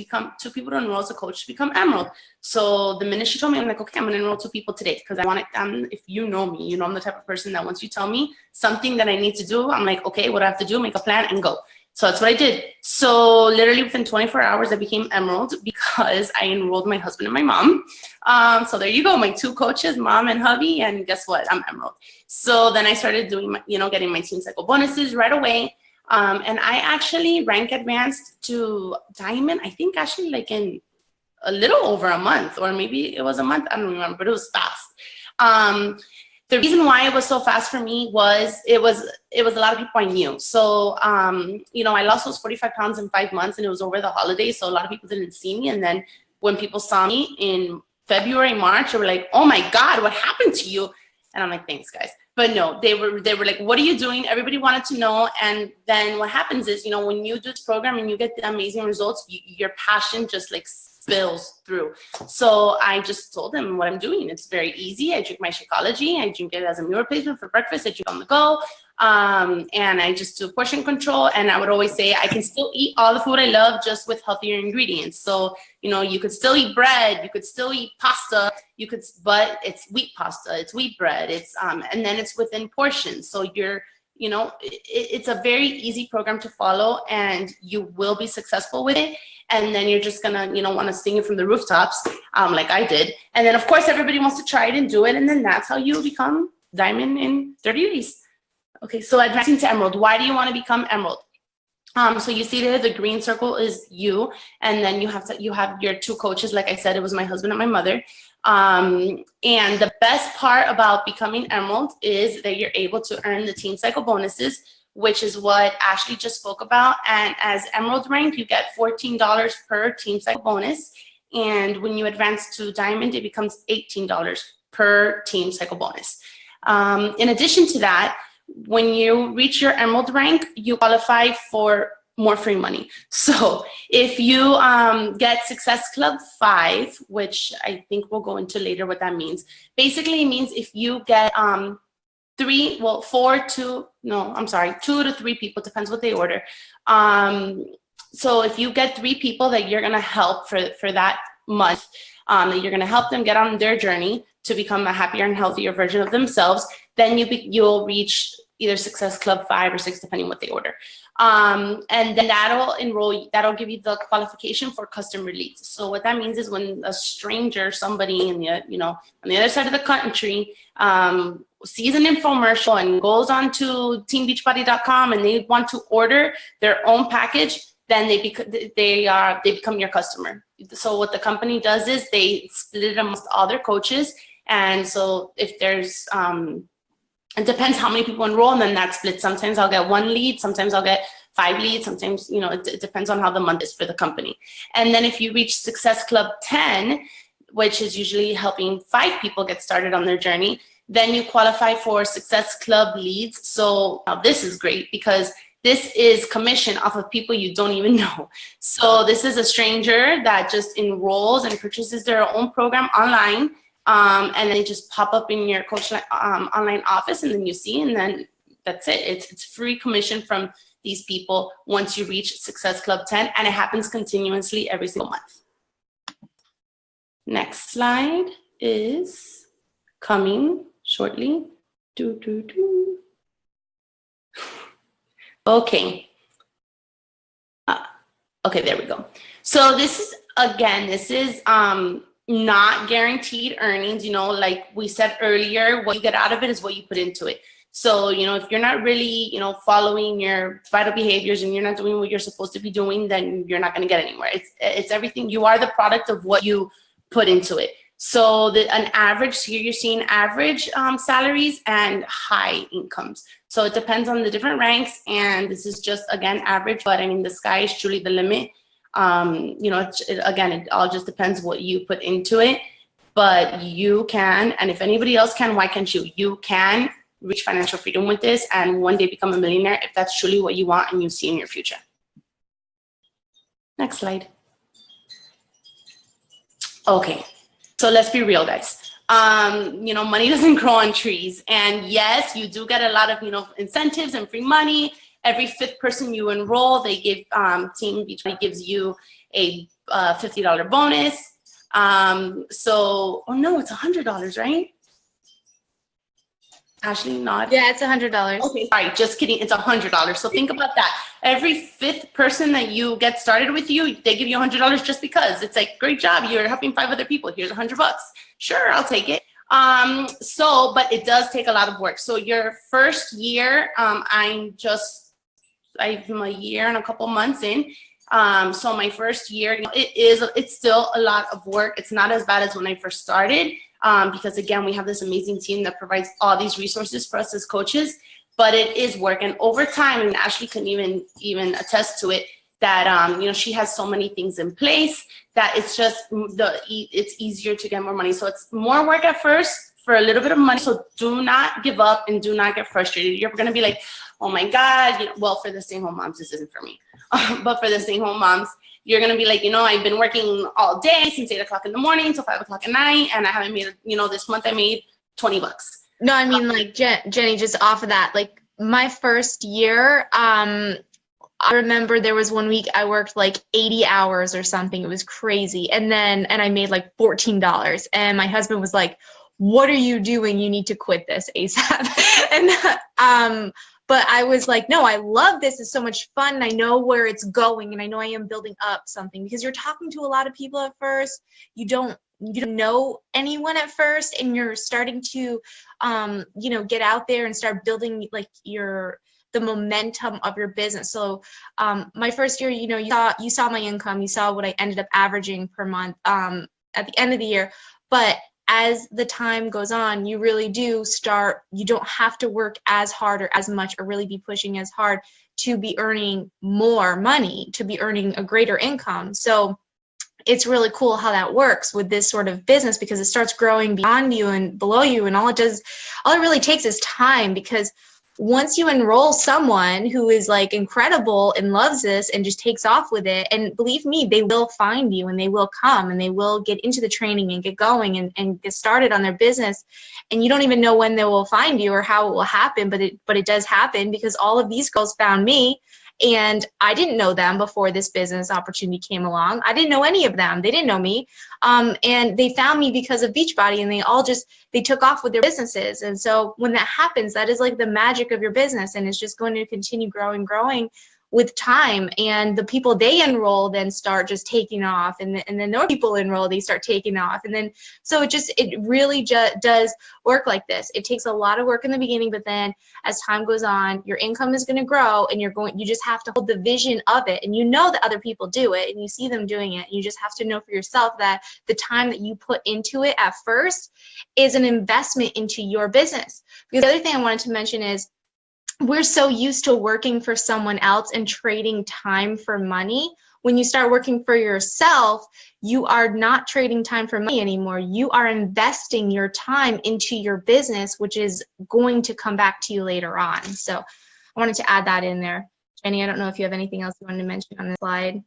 enroll as a coach to become Emerald. So the minute she told me, I'm like, okay, I'm gonna enroll 2 people today, because I want it. If you know me, I'm the type of person that once you tell me something that I need to do, I'm like, okay, what do I have to do? Make a plan and go. So that's what I did. So literally within 24 hours, I became Emerald because I enrolled my husband and my mom. So there you go, my 2 coaches, mom and hubby, and guess what? I'm Emerald. So then I started doing getting my team cycle bonuses right away. And I actually rank advanced to Diamond, I think actually like in a little over a month, or maybe it was a month, I don't remember, but it was fast. The reason why it was so fast for me was it was a lot of people I knew. So, I lost those 45 pounds in 5 months, and it was over the holidays. So a lot of people didn't see me. And then when people saw me in February, March, they were like, oh my God, what happened to you? And I'm like, thanks guys. But no, they were like, what are you doing? Everybody wanted to know. And then what happens is, when you do this program and you get the amazing results, your passion just like spills through. So I just told them what I'm doing. It's very easy. I drink my Shakeology. I drink it as a meal replacement for breakfast. I drink on the go. And I just do portion control. And I would always say I can still eat all the food I love, just with healthier ingredients. So, you could still eat bread, you could still eat pasta, but it's wheat pasta, it's wheat bread, it's, and then it's within portions. So it's a very easy program to follow, and you will be successful with it. And then you're just gonna, want to sing it from the rooftops, like I did. And then of course everybody wants to try it and do it. And then that's how you become Diamond in 30 days. Okay, so advancing to Emerald. Why do you want to become Emerald? So you see there, the green circle is you, and then you have your 2 coaches. Like I said, it was my husband and my mother. And the best part about becoming Emerald is that you're able to earn the team cycle bonuses, which is what Ashley just spoke about. And as Emerald rank, you get $14 per team cycle bonus. And when you advance to Diamond, it becomes $18 per team cycle bonus. In addition to that, when you reach your Emerald rank, you qualify for more free money. So if you get Success Club 5, which I think we'll go into later what that means. Basically, it means if you get 2 to 3 people, depends what they order. So if you get 3 people that you're gonna help for that month, that you're gonna help them get on their journey to become a happier and healthier version of themselves, then you'll reach either Success Club 5 or 6, depending what they order. And then that'll give you the qualification for customer leads. So what that means is when a stranger, somebody on the other side of the country, sees an infomercial and goes on to teambeachbody.com and they want to order their own package, then they become your customer. So what the company does is they split it amongst all their coaches. And so if there's, it depends how many people enroll, and then that split. Sometimes I'll get 1 lead, sometimes I'll get 5 leads, sometimes, it depends on how the month is for the company. And then if you reach Success Club 10, which is usually helping 5 people get started on their journey, then you qualify for Success Club leads. So now this is great because this is commission off of people you don't even know. So this is a stranger that just enrolls and purchases their own program online. And then they just pop up in your coach online office, and then you see, and then that's it. It's free commission from these people once you reach Success Club 10, and it happens continuously every single month. Next slide is coming shortly. Okay. Okay, there we go. So this is not guaranteed earnings. Like we said earlier, what you get out of it is what you put into it. So, if you're not really, following your vital behaviors and you're not doing what you're supposed to be doing, then you're not going to get anywhere. It's everything. You are the product of what you put into it. So an average, here you're seeing average salaries and high incomes. So it depends on the different ranks. And this is just, again, average, but I mean, the sky is truly the limit. It all just depends what you put into it, but you can, and if anybody else can, why can't you? You can reach financial freedom with this and one day become a millionaire if that's truly what you want and you see in your future. Next slide. Okay, so let's be real, guys. Money doesn't grow on trees. And yes, you do get a lot of, incentives and free money. Every 5th person you enroll, they give, Team Beachbody gives you a $50 bonus. It's $100, right? Ashley, not? Yeah, it's $100. Okay, sorry, just kidding. It's $100. So think about that. Every 5th person that you get started with you, they give you $100 just because. It's like, great job. You're helping 5 other people. Here's $100. Sure, I'll take it. But it does take a lot of work. So your first year, I'm a year and a couple months in. So my first year, it's still a lot of work. It's not as bad as when I first started. Because again, we have this amazing team that provides all these resources for us as coaches, but it is work. And over time, and Ashley can even attest to it, that, she has so many things in place that it's just, it's easier to get more money. So it's more work at first for a little bit of money. So do not give up and do not get frustrated. You're going to be like, oh my God, for the stay-home moms, this isn't for me. But for the stay-home moms, you're going to be like, I've been working all day since 8 o'clock in the morning till 5 o'clock at night. And I haven't made, this month I made $20. No, I mean, like, Jenny, just off of that, like, my first year, I remember there was one week I worked like 80 hours or something. It was crazy. And I made like $14. And my husband was like, what are you doing? You need to quit this ASAP. But I was like, no, I love this. It's so much fun. I know where it's going, and I know I am building up something, because you're talking to a lot of people at first. You don't know anyone at first, and you're starting to, get out there and start building like the momentum of your business. So my first year, you saw my income, you saw what I ended up averaging per month at the end of the year. But as the time goes on, you really do you don't have to work as hard or as much or really be pushing as hard to be earning more money, to be earning a greater income. So it's really cool how that works with this sort of business, because it starts growing beyond you and below you. And all it really takes is time, because once you enroll someone who is like incredible and loves this and just takes off with it, and believe me, they will find you and they will come and they will get into the training and get going and get started on their business. And you don't even know when they will find you or how it will happen, but it does happen, because all of these girls found me. And I didn't know them before this business opportunity came along. I didn't know any of them. They didn't know me. And they found me because of Beachbody, and they took off with their businesses. And so when that happens, that is like the magic of your business, and it's just going to continue growing with time. And the people they enroll then start just taking off, and then more people enroll, they start taking off. And then, so it really does work like this. It takes a lot of work in the beginning, but then as time goes on, your income is going to grow, and you just have to hold the vision of it. And that other people do it, and you see them doing it. And you just have to know for yourself that the time that you put into it at first is an investment into your business. Because the other thing I wanted to mention is, we're so used to working for someone else and trading time for money. When you start working for yourself, you are not trading time for money anymore. You are investing your time into your business, which is going to come back to you later on. So I wanted to add that in there. Jenny, I don't know if you have anything else you wanted to mention on this slide.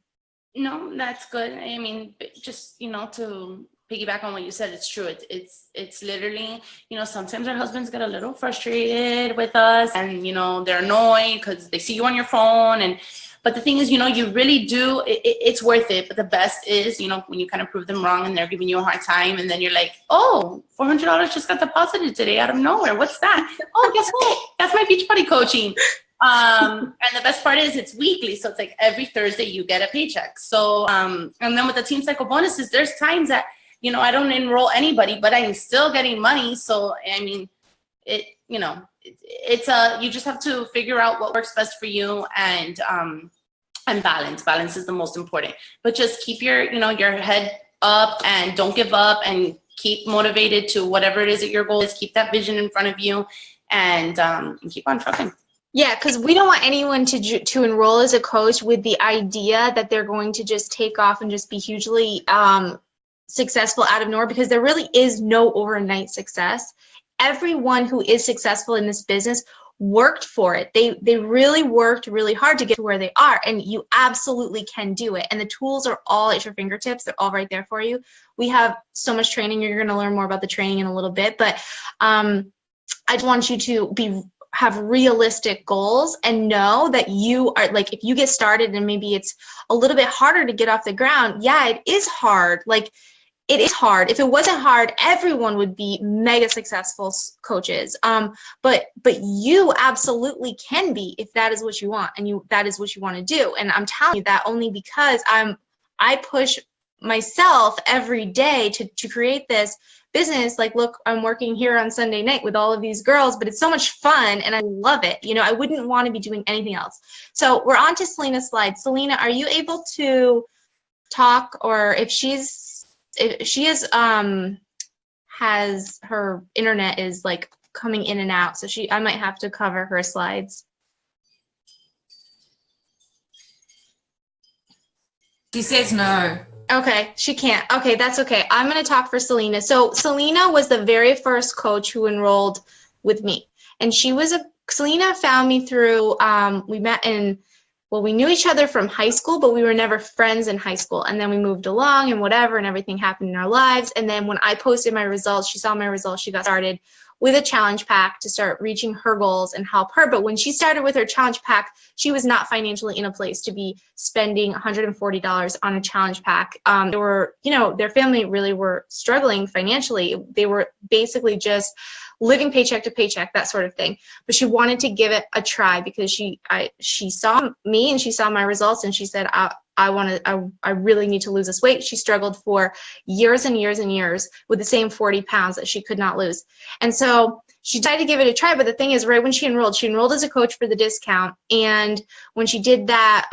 No, that's good. I mean, just, to piggyback on what you said, it's true. It's literally, sometimes our husbands get a little frustrated with us, and, they're annoyed because they see you on your phone. But the thing is, you really do, it's worth it. But the best is, when you kind of prove them wrong and they're giving you a hard time, and then you're like, oh, $400 just got deposited today out of nowhere. What's that? Oh, guess what? That's my Beachbody coaching. And the best part is it's weekly. So it's like every Thursday you get a paycheck. So, and then with the Team Cycle bonuses, there's times that, I don't enroll anybody, but I'm still getting money. So, I mean, you just have to figure out what works best for you, and balance is the most important. But just keep your head up and don't give up, and keep motivated to whatever it is that your goal is. Keep that vision in front of you, and keep on trucking. Yeah, because we don't want anyone to enroll as a coach with the idea that they're going to just take off and just be hugely successful out of nowhere, because there really is no overnight success. Everyone who is successful in this business worked for it. They really worked really hard to get to where they are, and you absolutely can do it. And the tools are all at your fingertips. They're all right there for you. We have so much training. You're going to learn more about the training in a little bit, but I just want you to have realistic goals and know that you are, like, if you get started and maybe it's a little bit harder to get off the ground, yeah, it is hard. Like, it is hard. If it wasn't hard, everyone would be mega successful coaches. But you absolutely can be, if that is what you want, and that is what you want to do. And I'm telling you that only because I push myself every day to create this business. Like, look, I'm working here on Sunday night with all of these girls, but it's so much fun and I love it. I wouldn't want to be doing anything else. So we're on to Selena's slide. Selena, are you able to talk? Or if she has her internet is like coming in and out, so I might have to cover her slides. She says no. Okay, she can't. Okay, that's okay. I'm going to talk for Selena. So Selena was the very first coach who enrolled with me. And Selena found me through, we knew each other from high school, but we were never friends in high school. And then we moved along and whatever, and everything happened in our lives. And then when I posted my results, she saw my results, she got started with a challenge pack to start reaching her goals and help her. But when she started with her challenge pack, she was not financially in a place to be spending $140 on a challenge pack. Their family really were struggling financially. They were basically just living paycheck to paycheck, that sort of thing. But she wanted to give it a try because she saw me and she saw my results, and she said, I really need to lose this weight. She struggled for years and years and years with the same 40 pounds that she could not lose. And so she decided to give it a try. But the thing is, right when she enrolled as a coach for the discount. And when she did that,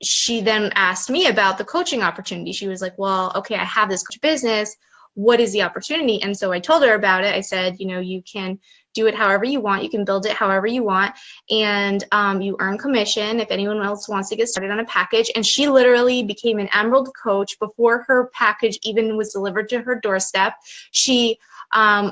she then asked me about the coaching opportunity. She was like, well, okay, I have this coach business. What is the opportunity? And so I told her about it. I said, you can do it however you want. You can build it however you want. And you earn commission if anyone else wants to get started on a package. And she literally became an Emerald coach before her package even was delivered to her doorstep. She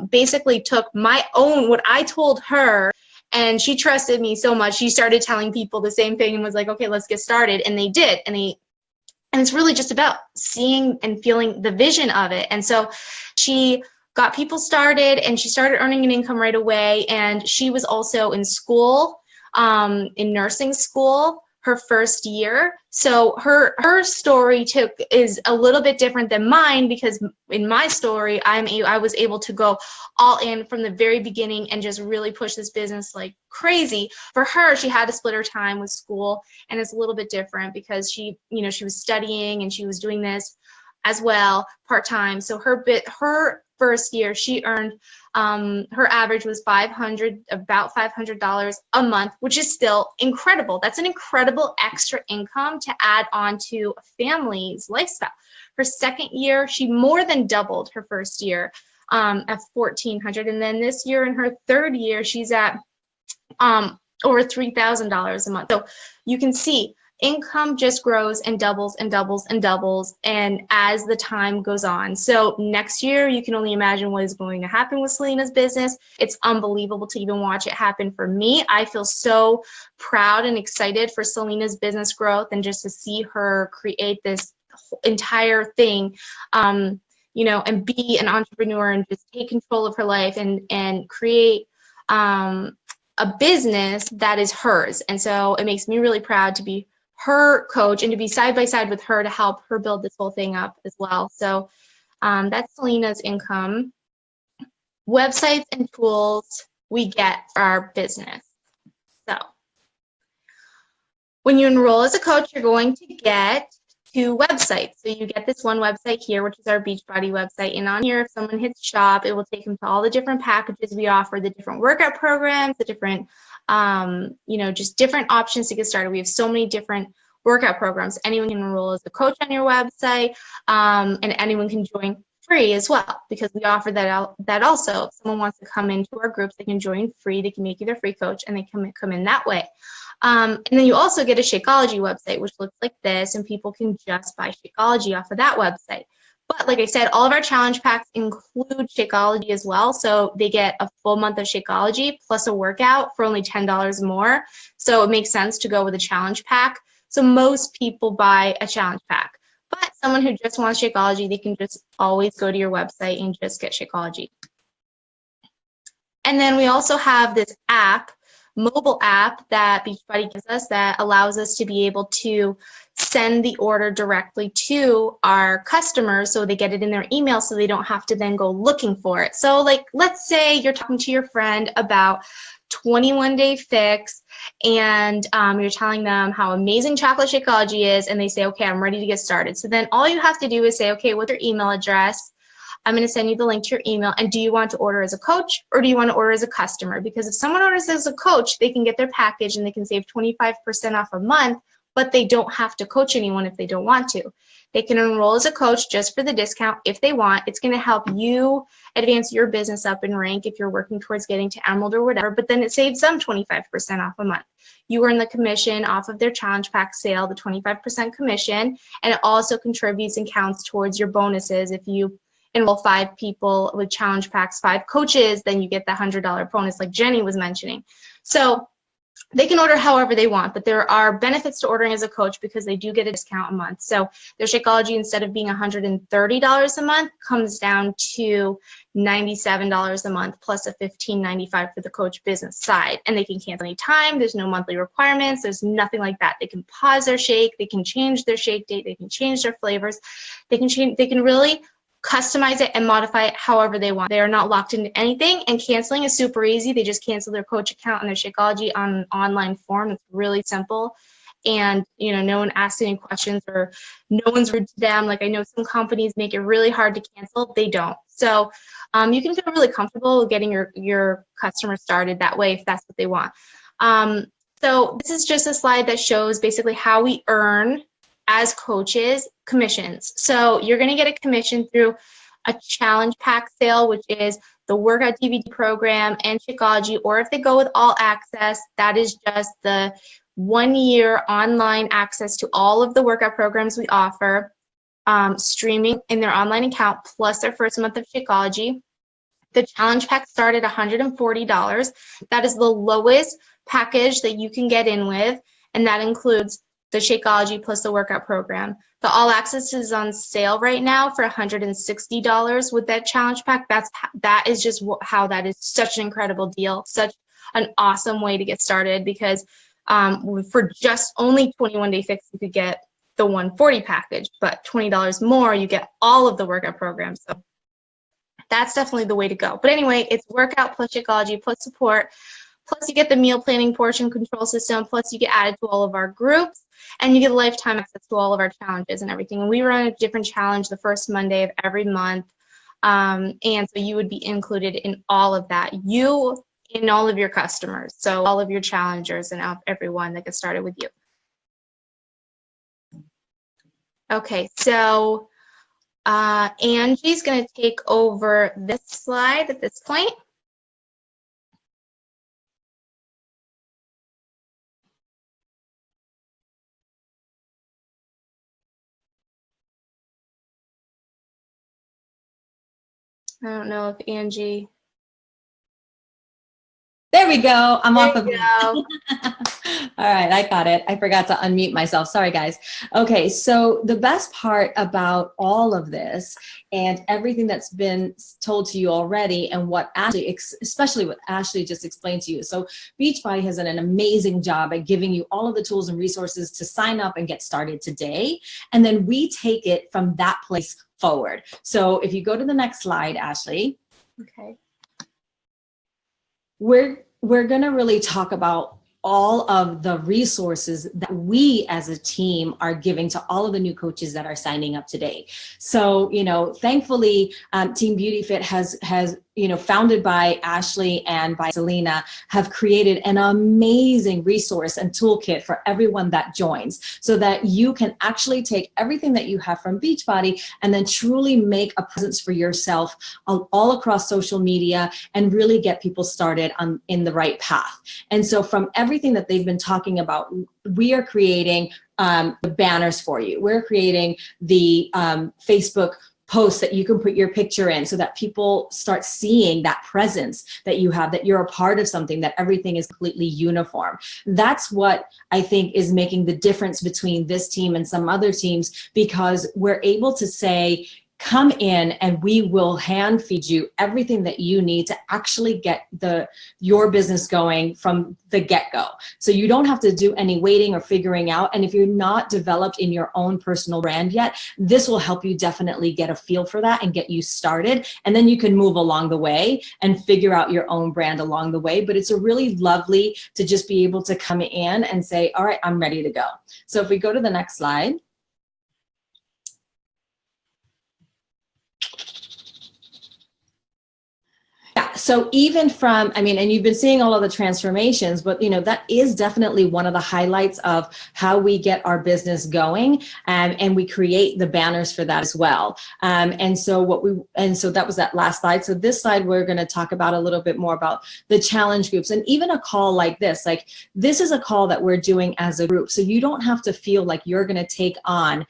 basically took what I told her, and she trusted me so much. She started telling people the same thing and was like, okay, let's get started. And they did. And it's really just about seeing and feeling the vision of it. And so she got people started, and she started earning an income right away. And she was also in school, in nursing school, her first year. So her story is a little bit different than mine, because in my story, I was able to go all in from the very beginning and just really push this business like crazy. For her, she had to split her time with school, and it's a little bit different because she was studying and she was doing this as well part-time. So her first year, she earned, her average was about $500 a month, which is still incredible. That's an incredible extra income to add on to a family's lifestyle. Her second year, she more than doubled her first year at $1,400. And then this year, in her third year, she's at over $3,000 a month. So you can see income just grows and doubles and doubles and doubles, and as the time goes on. So next year, you can only imagine what is going to happen with Selena's business. It's unbelievable to even watch it happen for me. I feel so proud and excited for Selena's business growth, and just to see her create this entire thing, and be an entrepreneur and just take control of her life and create a business that is hers. And so it makes me really proud to be her coach and to be side by side with her to help her build this whole thing up as well. So that's Selena's income. Websites and tools we get for our business. So when you enroll as a coach, you're going to get 2 websites. So you get this one website here, which is our Beachbody website. And on here, if someone hits shop, it will take them to all the different packages we offer, the different workout programs, the different, just different options to get started. We have so many different workout programs. Anyone can enroll as a coach on your website, and anyone can join free as well, because we offer that also. If someone wants to come into our groups, they can join free. They can make you their free coach, and they can come in that way. And then you also get a Shakeology website, which looks like this, and people can just buy Shakeology off of that website. But like I said, all of our challenge packs include Shakeology as well. So they get a full month of Shakeology plus a workout for only $10 more. So it makes sense to go with a challenge pack. So most people buy a challenge pack. But someone who just wants Shakeology, they can just always go to your website and just get Shakeology. And then we also have this app, mobile app that Beachbody gives us that allows us to be able to send the order directly to our customers, so they get it in their email, so they don't have to then go looking for it. So like, let's say you're talking to your friend about 21-day fix, and you're telling them how amazing chocolate Shakeology is, and they say, okay, I'm ready to get started. So then all you have to do is say, okay, what's your email address? I'm going to send you the link to your email. And do you want to order as a coach, or do you want to order as a customer? Because if someone orders as a coach, they can get their package and they can save 25% off a month, but they don't have to coach anyone if they don't want to. They can enroll as a coach just for the discount if they want. It's going to help you advance your business up in rank if you're working towards getting to Emerald or whatever, but then it saves them 25% off a month. You earn the commission off of their challenge pack sale, the 25% commission, and it also contributes and counts towards your bonuses. If you enroll 5 people with challenge packs, 5 coaches, then you get the $100 bonus like Jenny was mentioning. So they can order however they want, but there are benefits to ordering as a coach because they do get a discount a month. So their Shakeology, instead of being $130 a month, comes down to $97 a month plus a $15.95 for the coach business side. And they can cancel any time. There's no monthly requirements. There's nothing like that. They can pause their shake. They can change their shake date. They can change their flavors. They can really customize it and modify it however they want. They are not locked into anything, and canceling is super easy. They just cancel their coach account and their Shakeology on an online form. It's really simple, and no one asks any questions, or no one's rude to them. Like, I know some companies make it really hard to cancel. They don't. So you can feel really comfortable getting your customer started that way if that's what they want. So this is just a slide that shows basically how we earn as coaches commissions. So you're going to get a commission through a challenge pack sale, which is the workout DVD program and Shakeology, or if they go with all access, that is just the 1-year online access to all of the workout programs we offer, streaming in their online account, plus their first month of Shakeology. The challenge pack start at $140. That is the lowest package that you can get in with, and that includes the Shakeology plus the workout program. The all access is on sale right now for $160 with that challenge pack. That is just how that is such an incredible deal, such an awesome way to get started, because for just only 21-day fix, you could get the 140 package, but $20 more, you get all of the workout programs. So that's definitely the way to go. But anyway, it's workout plus Shakeology plus support, plus you get the meal planning portion control system, plus you get added to all of our groups, and you get lifetime access to all of our challenges and everything. And we run a different challenge the first Monday of every month, and so you would be included in all of that. You and all of your customers, so all of your challengers and everyone that gets started with you. Okay, so Angie's going to take over this slide at this point. I don't know if Angie. There we go. I'm There off of you go. All right, I got it. I forgot to unmute myself. Sorry, guys. Okay, so the best part about all of this and everything that's been told to you already, and what Ashley, especially what Ashley just explained to you. So Beachbody has done an amazing job at giving you all of the tools and resources to sign up and get started today. And then we take it from that place forward. So if you go to the next slide, Ashley. Okay. We're going to really talk about all of the resources that we as a team are giving to all of the new coaches that are signing up today. So, thankfully, Team Beauti-fit has founded by Ashley and by Selena, have created an amazing resource and toolkit for everyone that joins, so that you can actually take everything that you have from Beachbody and then truly make a presence for yourself all across social media and really get people started in the right path. And so from everything that they've been talking about, we are creating the banners for you. We're creating the Facebook posts that you can put your picture in, so that people start seeing that presence that you have, that you're a part of something, that everything is completely uniform. That's what I think is making the difference between this team and some other teams, because we're able to say, come in and we will hand feed you everything that you need to actually get your business going from the get-go. So you don't have to do any waiting or figuring out. And if you're not developed in your own personal brand yet, this will help you definitely get a feel for that and get you started. And then you can move along the way and figure out your own brand along the way. But it's a really lovely to just be able to come in and say, all right, I'm ready to go. So if we go to the next slide. Yeah, so even from, and you've been seeing all of the transformations, but that is definitely one of the highlights of how we get our business going, and we create the banners for that as well. And so that was that last slide. So this slide, we're going to talk about a little bit more about the challenge groups, and even a call like this. Like, this is a call that we're doing as a group, so you don't have to feel like you're going to take on,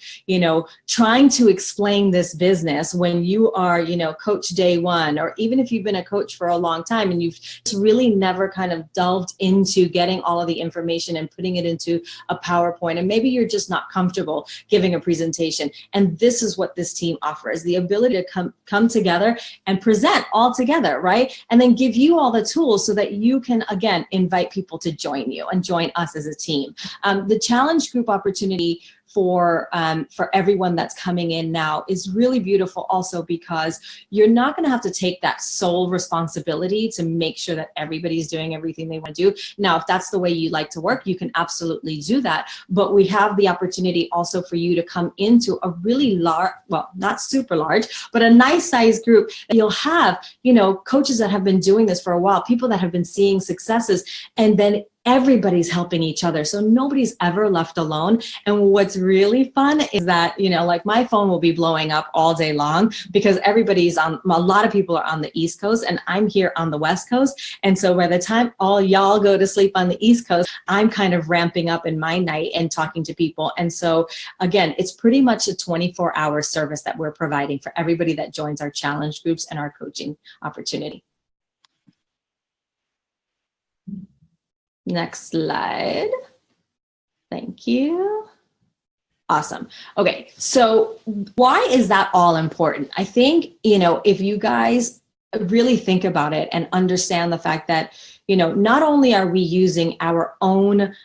trying to explain this business when you are, coach day one, or even if you've been a coach for a long time and you've really never kind of delved into getting all of the information and putting it into a PowerPoint, and maybe you're just not comfortable giving a presentation. And this is what this team offers: the ability to come together and present all together, right? And then give you all the tools so that you can, again, invite people to join you and join us as a team. The challenge group opportunity for everyone that's coming in now is really beautiful also, because you're not going to have to take that sole responsibility to make sure that everybody's doing everything they want to do. Now, if that's the way you like to work, you can absolutely do that. But we have the opportunity also for you to come into a really large, well, not super large, but a nice size group. You'll have, coaches that have been doing this for a while, people that have been seeing successes, and then everybody's helping each other. So nobody's ever left alone. And what's really fun is that, like, my phone will be blowing up all day long, because a lot of people are on the East Coast and I'm here on the West Coast. And so by the time all y'all go to sleep on the East Coast, I'm kind of ramping up in my night and talking to people. And so again, it's pretty much a 24-hour service that we're providing for everybody that joins our challenge groups and our coaching opportunity. Next slide. Thank you. Awesome. Okay, so why is that all important? I think, if you guys really think about it and understand the fact that, not only are we using our own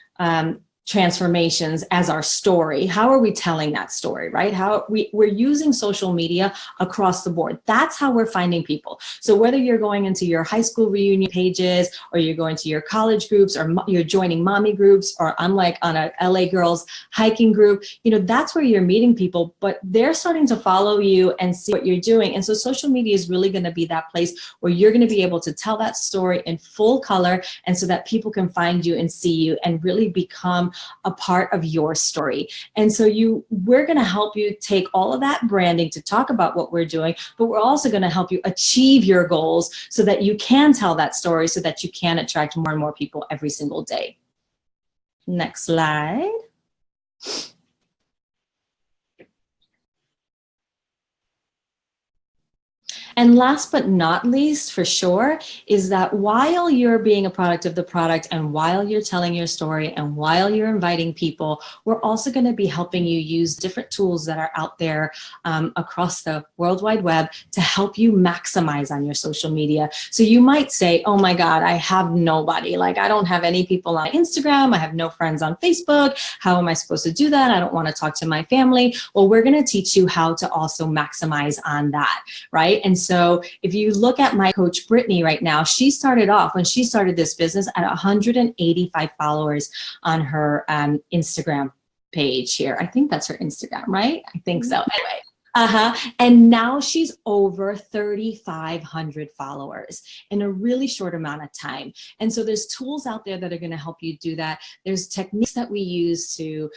transformations as our story, how are we telling that story, right? We're using social media across the board. That's how we're finding people. So whether you're going into your high school reunion pages, or you're going to your college groups, or you're joining mommy groups, or unlike on a LA Girls hiking group, that's where you're meeting people, but they're starting to follow you and see what you're doing. And so social media is really going to be that place where you're going to be able to tell that story in full color, and so that people can find you and see you and really become a part of your story. And so we're going to help you take all of that branding to talk about what we're doing, but we're also going to help you achieve your goals so that you can tell that story, so that you can attract more and more people every single day. Next slide. And last but not least, for sure, is that while you're being a product of the product, and while you're telling your story, and while you're inviting people, we're also going to be helping you use different tools that are out there across the World Wide Web to help you maximize on your social media. So you might say, oh my God, I have nobody. Like, I don't have any people on Instagram. I have no friends on Facebook. How am I supposed to do that? I don't want to talk to my family. Well, we're going to teach you how to also maximize on that, right? And so if you look at my coach, Brittany, right now, she started off when she started this business at 185 followers on her Instagram page here. I think that's her Instagram, right? I think so. Anyway. And now she's over 3,500 followers in a really short amount of time. And so there's tools out there that are going to help you do that. There's techniques that we use to,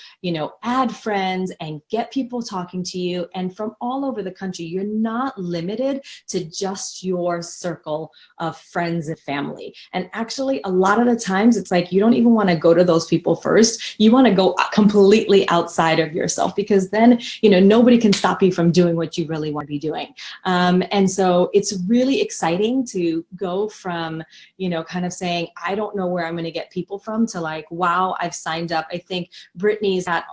add friends and get people talking to you. And from all over the country, you're not limited to just your circle of friends and family. And actually, a lot of the times it's like you don't even want to go to those people first. You want to go completely outside of yourself, because then, nobody can stop you from doing what you really want to be doing. And so it's really exciting to go from, kind of saying, I don't know where I'm going to get people from, to like, wow, I've signed up. I think Brittany's at,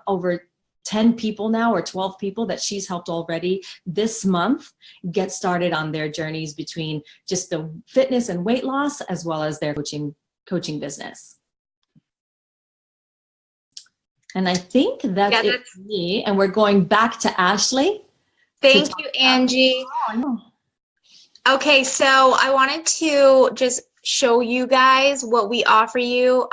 over 10 people now, or 12 people that she's helped already this month get started on their journeys between just the fitness and weight loss, as well as their coaching business. And I think that's it for me. And we're going back to Ashley. Thank you, Angie. Okay, so I wanted to just show you guys what we offer you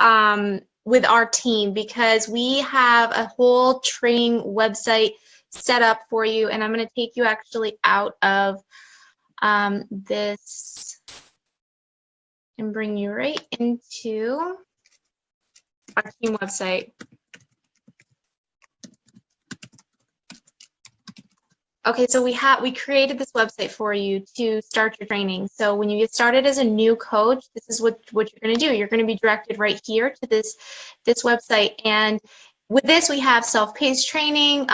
with our team, because we have a whole training website set up for you. And I'm going to take you actually out of this and bring you right into our team website. Okay, so we created this website for you to start your training. So when you get started as a new coach, this is what you're going to do. You're going to be directed right here to this website. And with this, we have self-paced training,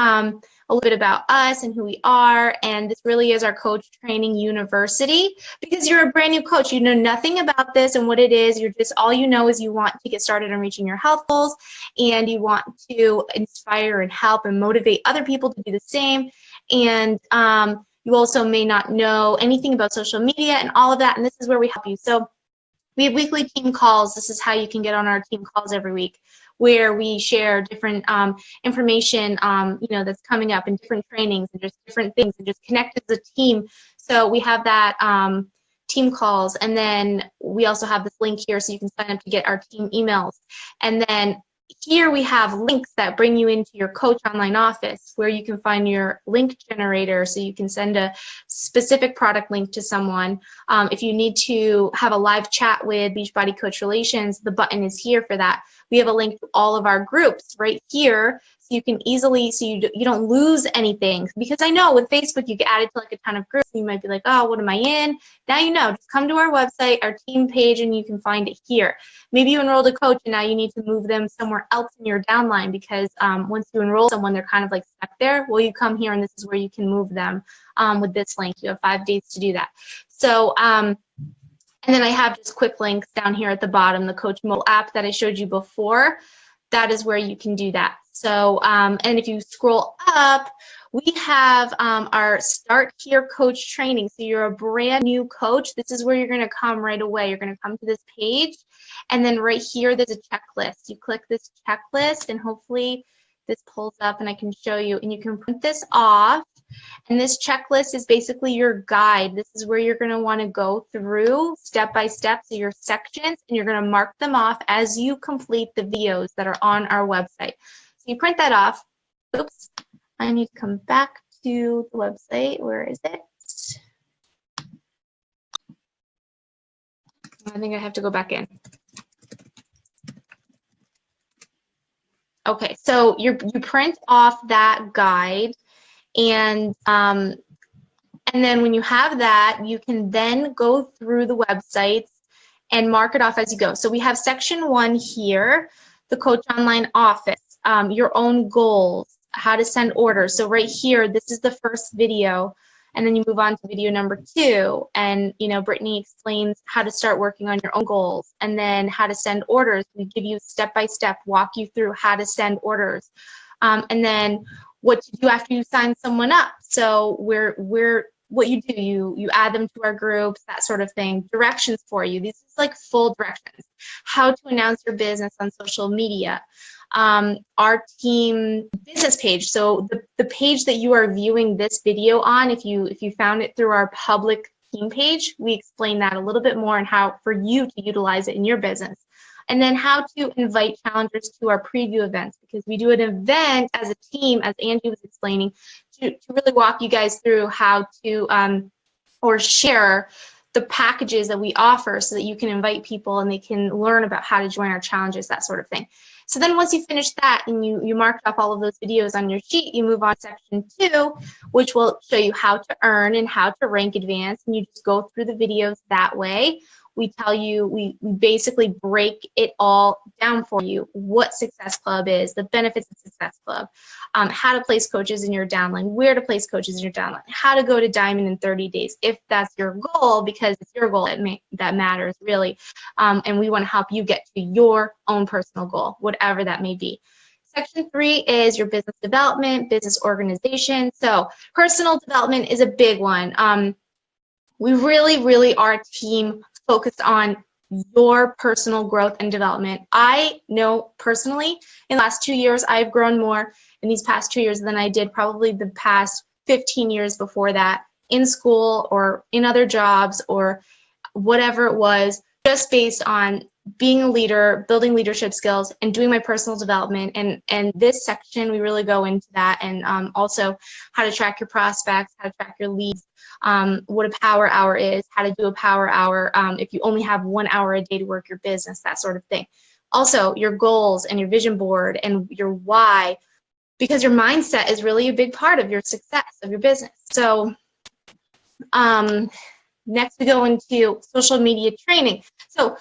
a little bit about us and who we are. And this really is our coach training university, because you're a brand new coach. You know nothing about this and what it is. All you know is you want to get started on reaching your health goals, and you want to inspire and help and motivate other people to do the same. And you also may not know anything about social media and all of that, and this is where we help you. So we have weekly team calls. This is how you can get on our team calls every week, where we share different information, that's coming up, and different trainings and just different things, and just connect as a team. So we have that team calls, and then we also have this link here so you can sign up to get our team emails. And then here we have links that bring you into your coach online office, where you can find your link generator, so you can send a specific product link to someone. If you need to have a live chat with Beachbody Coach Relations, the button is here for that. We have a link to all of our groups right here, so you can easily, so you don't lose anything. Because I know with Facebook, you get added to like a ton of groups, and you might be like, oh, what am I in? Now you know, just come to our website, our team page, and you can find it here. Maybe you enrolled a coach and now you need to move them somewhere else in your downline, because once you enroll someone, they're kind of like stuck there. Well, you come here, and this is where you can move them with this link. You have 5 days to do that. So, and then I have just quick links down here at the bottom, the Coach Mobile app that I showed you before. That is where you can do that. So, and if you scroll up, we have our Start Here Coach Training. So you're a brand new coach. This is where you're going to come right away. You're going to come to this page, and then right here, there's a checklist. You click this checklist, and hopefully this pulls up and I can show you, and you can print this off. And this checklist is basically your guide. This is where you're going to want to go through step by step, so your sections, and you're going to mark them off as you complete the videos that are on our website. So you print that off. Oops, I need to come back to the website. Where is it? I think I have to go back in. Okay, so you print off that guide. And then when you have that, you can then go through the websites and mark it off as you go. So we have section 1 here, the Coach Online Office, your own goals, how to send orders. So right here, this is the first video, and then you move on to video number 2, and Brittany explains how to start working on your own goals, and then how to send orders. We give you step by step, walk you through how to send orders, and then what to do after you sign someone up. So we're what you do, you add them to our groups, that sort of thing. Directions for you. These is like full directions. How to announce your business on social media. Our team business page. So the page that you are viewing this video on, if you found it through our public team page, we explain that a little bit more and how for you to utilize it in your business. And then how to invite challengers to our preview events, because we do an event as a team, as Angie was explaining, to really walk you guys through how to or share the packages that we offer so that you can invite people and they can learn about how to join our challenges, that sort of thing. So then once you finish that and you marked off all of those videos on your sheet, you move on to section 2, which will show you how to earn and how to rank advance, and you just go through the videos that way. We tell you, we basically break it all down for you, what Success Club is, the benefits of Success Club, how to place coaches in your downline, where to place coaches in your downline, how to go to Diamond in 30 days, if that's your goal, because it's your goal that matters, really. And we want to help you get to your own personal goal, whatever that may be. Section 3 is your business development, business organization. So personal development is a big one. We really are a team focused on your personal growth and development. I know personally in the last 2 years, I've grown more in these past 2 years than I did probably the past 15 years before that in school or in other jobs or whatever it was, just based on being a leader, building leadership skills, and doing my personal development. And this section, we really go into that, and also how to track your prospects, how to track your leads, what a power hour is, how to do a power hour if you only have 1 hour a day to work your business, that sort of thing. Also, your goals and your vision board and your why, because your mindset is really a big part of your success of your business. So next we go into social media training. So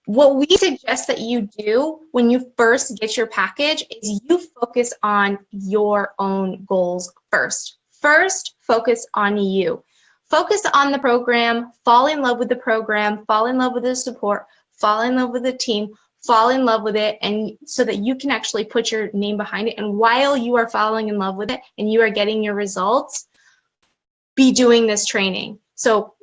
what we suggest that you do when you first get your package is you focus on your own goals first. First, focus on you. Focus on the program, fall in love with the program, fall in love with the support, fall in love with the team, fall in love with it, and so that you can actually put your name behind it. And while you are falling in love with it and you are getting your results, be doing this training. So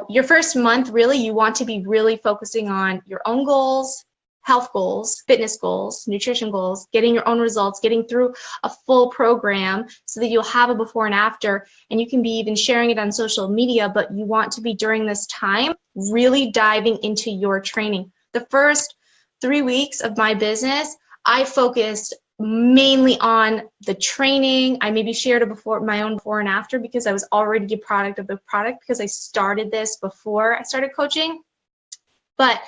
your first month, really, you want to be really focusing on your own goals, health goals, fitness goals, nutrition goals, getting your own results, getting through a full program so that you'll have a before and after, and you can be even sharing it on social media, but you want to be during this time really diving into your training. The first 3 weeks of my business, I focused mainly on the training. I maybe shared my own before and after because I was already a product of the product because I started this before I started coaching. But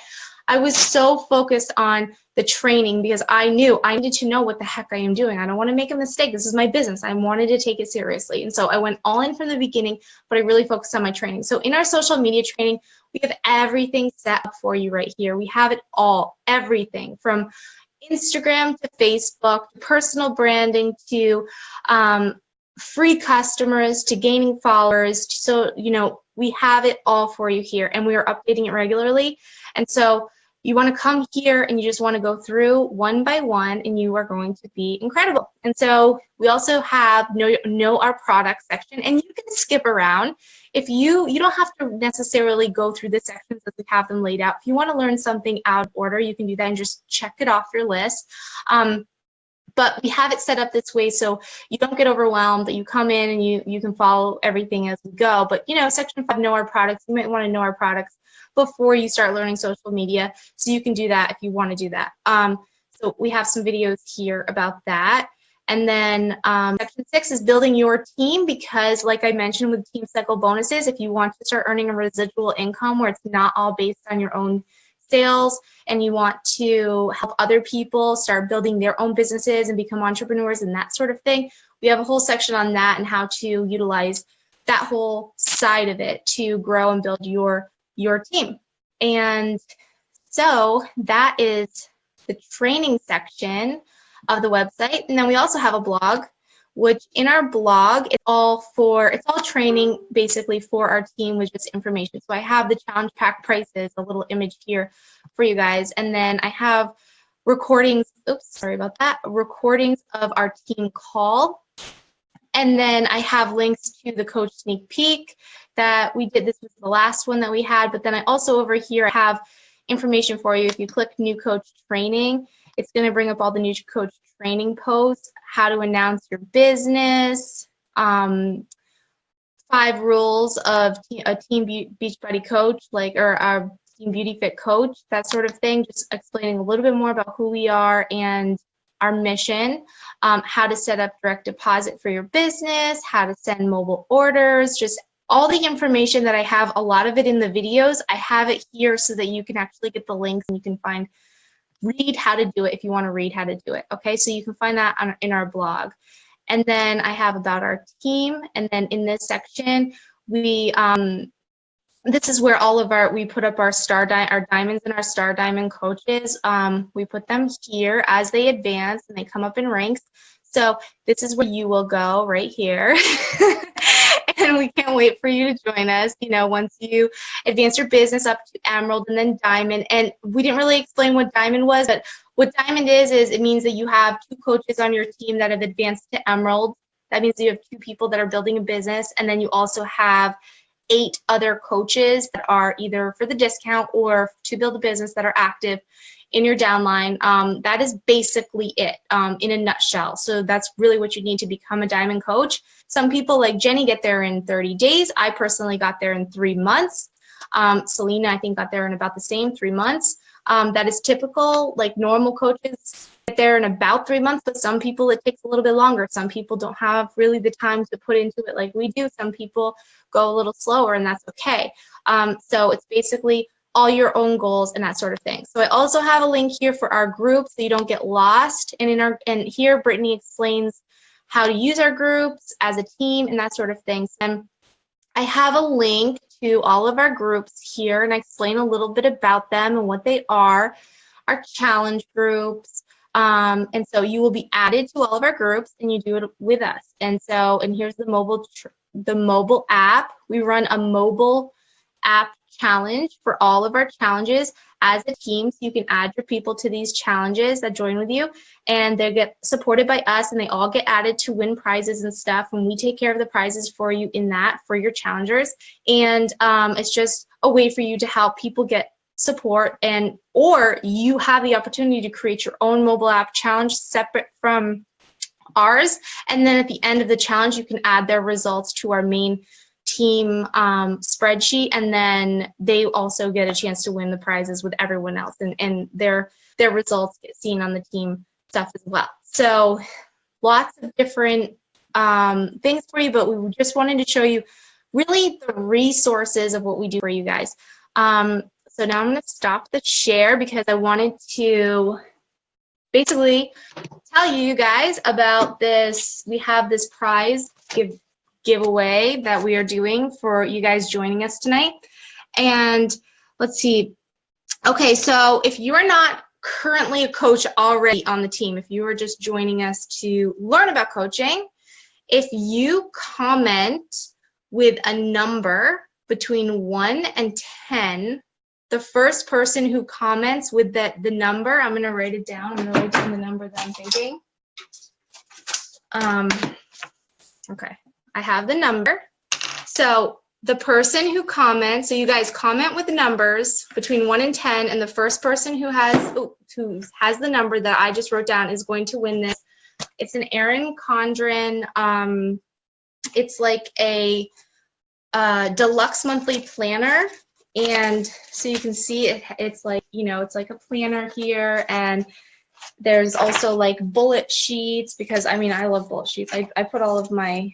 I was so focused on the training because I knew I needed to know what the heck I am doing. I don't want to make a mistake. This is my business. I wanted to take it seriously. And so I went all in from the beginning, but I really focused on my training. So in our social media training, we have everything set up for you right here. We have it all, everything from Instagram to Facebook, to personal branding, to free customers, to gaining followers. So, we have it all for you here, and we are updating it regularly. And so you want to come here and you just want to go through one by one, and you are going to be incredible. And so we also have know our product section, and you can skip around. If you don't have to necessarily go through the sections as we have them laid out. If you want to learn something out of order, you can do that and just check it off your list. But we have it set up this way so you don't get overwhelmed, that you come in and you can follow everything as we go. But, section 5, know our products. You might want to know our products before you start learning social media. So you can do that if you want to do that. So we have some videos here about that. And then section 6 is building your team, because like I mentioned with team cycle bonuses, if you want to start earning a residual income where it's not all based on your own sales, and you want to help other people start building their own businesses and become entrepreneurs and that sort of thing, we have a whole section on that and how to utilize that whole side of it to grow and build your team. And so that is the training section of the website. And then we also have a blog, which in our blog, it's all training basically for our team with just information. So I have the challenge pack prices, a little image here for you guys. And then I have recordings of our team call. And then I have links to the coach sneak peek that we did. This was the last one that we had, but then I also over here have information for you. If you click new coach training, it's going to bring up all the new coach training posts, how to announce your business, 5 rules of a Team Beachbody coach, or our Team Beauti-fit coach, that sort of thing, just explaining a little bit more about who we are and our mission, how to set up direct deposit for your business, how to send mobile orders, just all the information that I have, a lot of it in the videos. I have it here so that you can actually get the links and you can read how to do it if you want to read how to do it. Okay, so you can find that in our blog. And then I have about our team, and then in this section, this is where we put up our diamonds and our star diamond coaches. We put them here as they advance and they come up in ranks. So this is where you will go right here. And we can't wait for you to join us, once you advance your business up to emerald and then diamond. And we didn't really explain what diamond was, but what diamond is it means that you have 2 coaches on your team that have advanced to emerald. That means you have 2 people that are building a business, and then you also have 8 other coaches that are either for the discount or to build a business that are active in your downline. That is basically it in a nutshell. So that's really what you need to become a diamond coach. Some people like Jenny get there in 30 days. I personally got there in 3 months. Selena, I think, got there in about the same 3 months. That is typical. Like normal coaches get there in about 3 months, but some people it takes a little bit longer. Some people don't have really the time to put into it like we do. Some people go a little slower, and that's okay. So it's basically all your own goals and that sort of thing. So I also have a link here for our group so you don't get lost. And here Brittany explains how to use our groups as a team and that sort of thing. And I have a link to all of our groups here, and I explain a little bit about them and what they are, our challenge groups. And so you will be added to all of our groups, and you do it with us. And here's the mobile app. We run a mobile app challenge for all of our challenges as a team, so you can add your people to these challenges that join with you, and they get supported by us, and they all get added to win prizes and stuff, and we take care of the prizes for you for your challengers. And it's just a way for you to help people get support, or you have the opportunity to create your own mobile app challenge separate from ours, and then at the end of the challenge you can add their results to our main team spreadsheet, and then they also get a chance to win the prizes with everyone else, and their results get seen on the team stuff as well. So lots of different things for you, but we just wanted to show you really the resources of what we do for you guys. So now I'm going to stop the share because I wanted to basically tell you guys about this. We have this prize giveaway that we are doing for you guys joining us tonight. And let's see. Okay, so if you are not currently a coach already on the team, if you are just joining us to learn about coaching, if you comment with a number between 1 and 10, the first person who comments with the number, I'm going to write it down. I'm going to write down the number that I'm thinking. Okay. I have the number. So the person who comments, so you guys comment with numbers between 1 and 10, and the first person who has the number that I just wrote down is going to win this. It's an Erin Condren. It's like a deluxe monthly planner. And so you can see it's like, it's like a planner here, and there's also like bullet sheets, because I love bullet sheets. I put all of my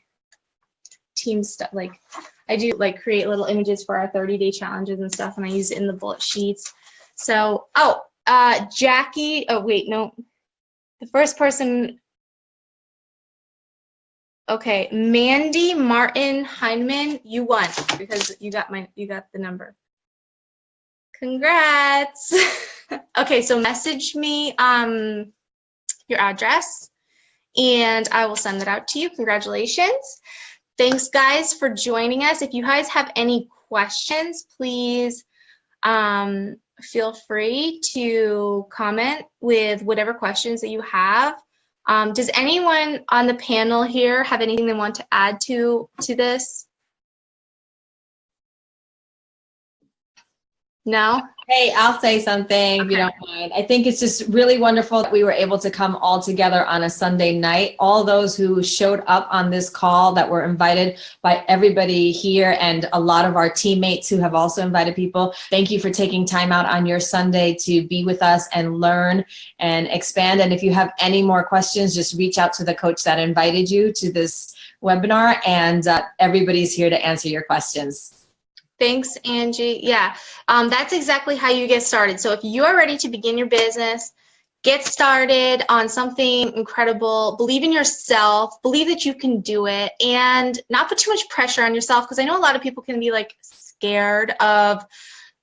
team stuff, like I do like create little images for our 30-day challenges and stuff, and I use it in the bullet sheets. So, Jackie, the first person, okay, Mandy Martin Heineman, you won because you got the number. Congrats. Okay, so message me your address and I will send that out to you. Congratulations. Thanks guys for joining us. If you guys have any questions, please feel free to comment with whatever questions that you have. Does anyone on the panel here have anything they want to add to this? No? Hey, I'll say something if you don't mind. I think it's just really wonderful that we were able to come all together on a Sunday night. All those who showed up on this call that were invited by everybody here and a lot of our teammates who have also invited people. Thank you for taking time out on your Sunday to be with us and learn and expand. And if you have any more questions, just reach out to the coach that invited you to this webinar, and everybody's here to answer your questions. Thanks, Angie. Yeah, that's exactly how you get started. So if you are ready to begin your business, get started on something incredible, believe in yourself, believe that you can do it, and not put too much pressure on yourself, because I know a lot of people can be like scared of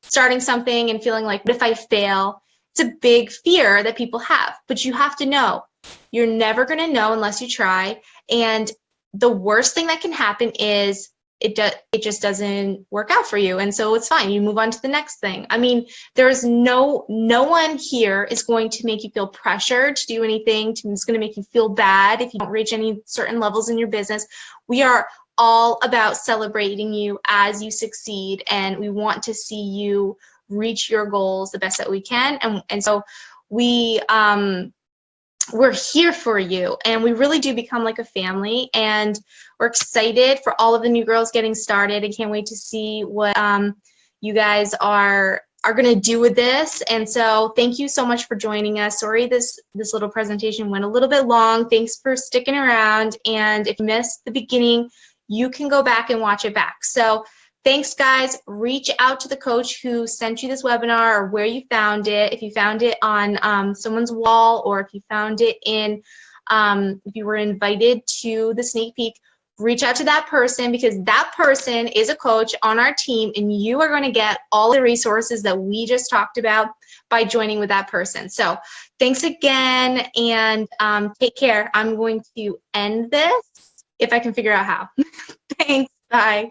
starting something and feeling like, what if I fail? It's a big fear that people have, but you have to know you're never going to know unless you try. And the worst thing that can happen is it just doesn't work out for you, and so it's fine. You move on to the next thing. I mean, there's no one here is going to make you feel pressured to do anything. It's going to make you feel bad if you don't reach any certain levels in your business. We are all about celebrating you as you succeed, and we want to see you reach your goals the best that we can. And so we're here for you, and we really do become like a family, and we're excited for all of the new girls getting started. I can't wait to see what you guys are going to do with this. And so thank you so much for joining us. Sorry this little presentation went a little bit long. Thanks for sticking around, and if you missed the beginning, you can go back and watch it back. So thanks, guys. Reach out to the coach who sent you this webinar, or where you found it. If you found it on someone's wall, or if you found it in, if you were invited to the sneak peek, reach out to that person, because that person is a coach on our team, and you are going to get all the resources that we just talked about by joining with that person. So thanks again, and take care. I'm going to end this if I can figure out how. Thanks. Bye.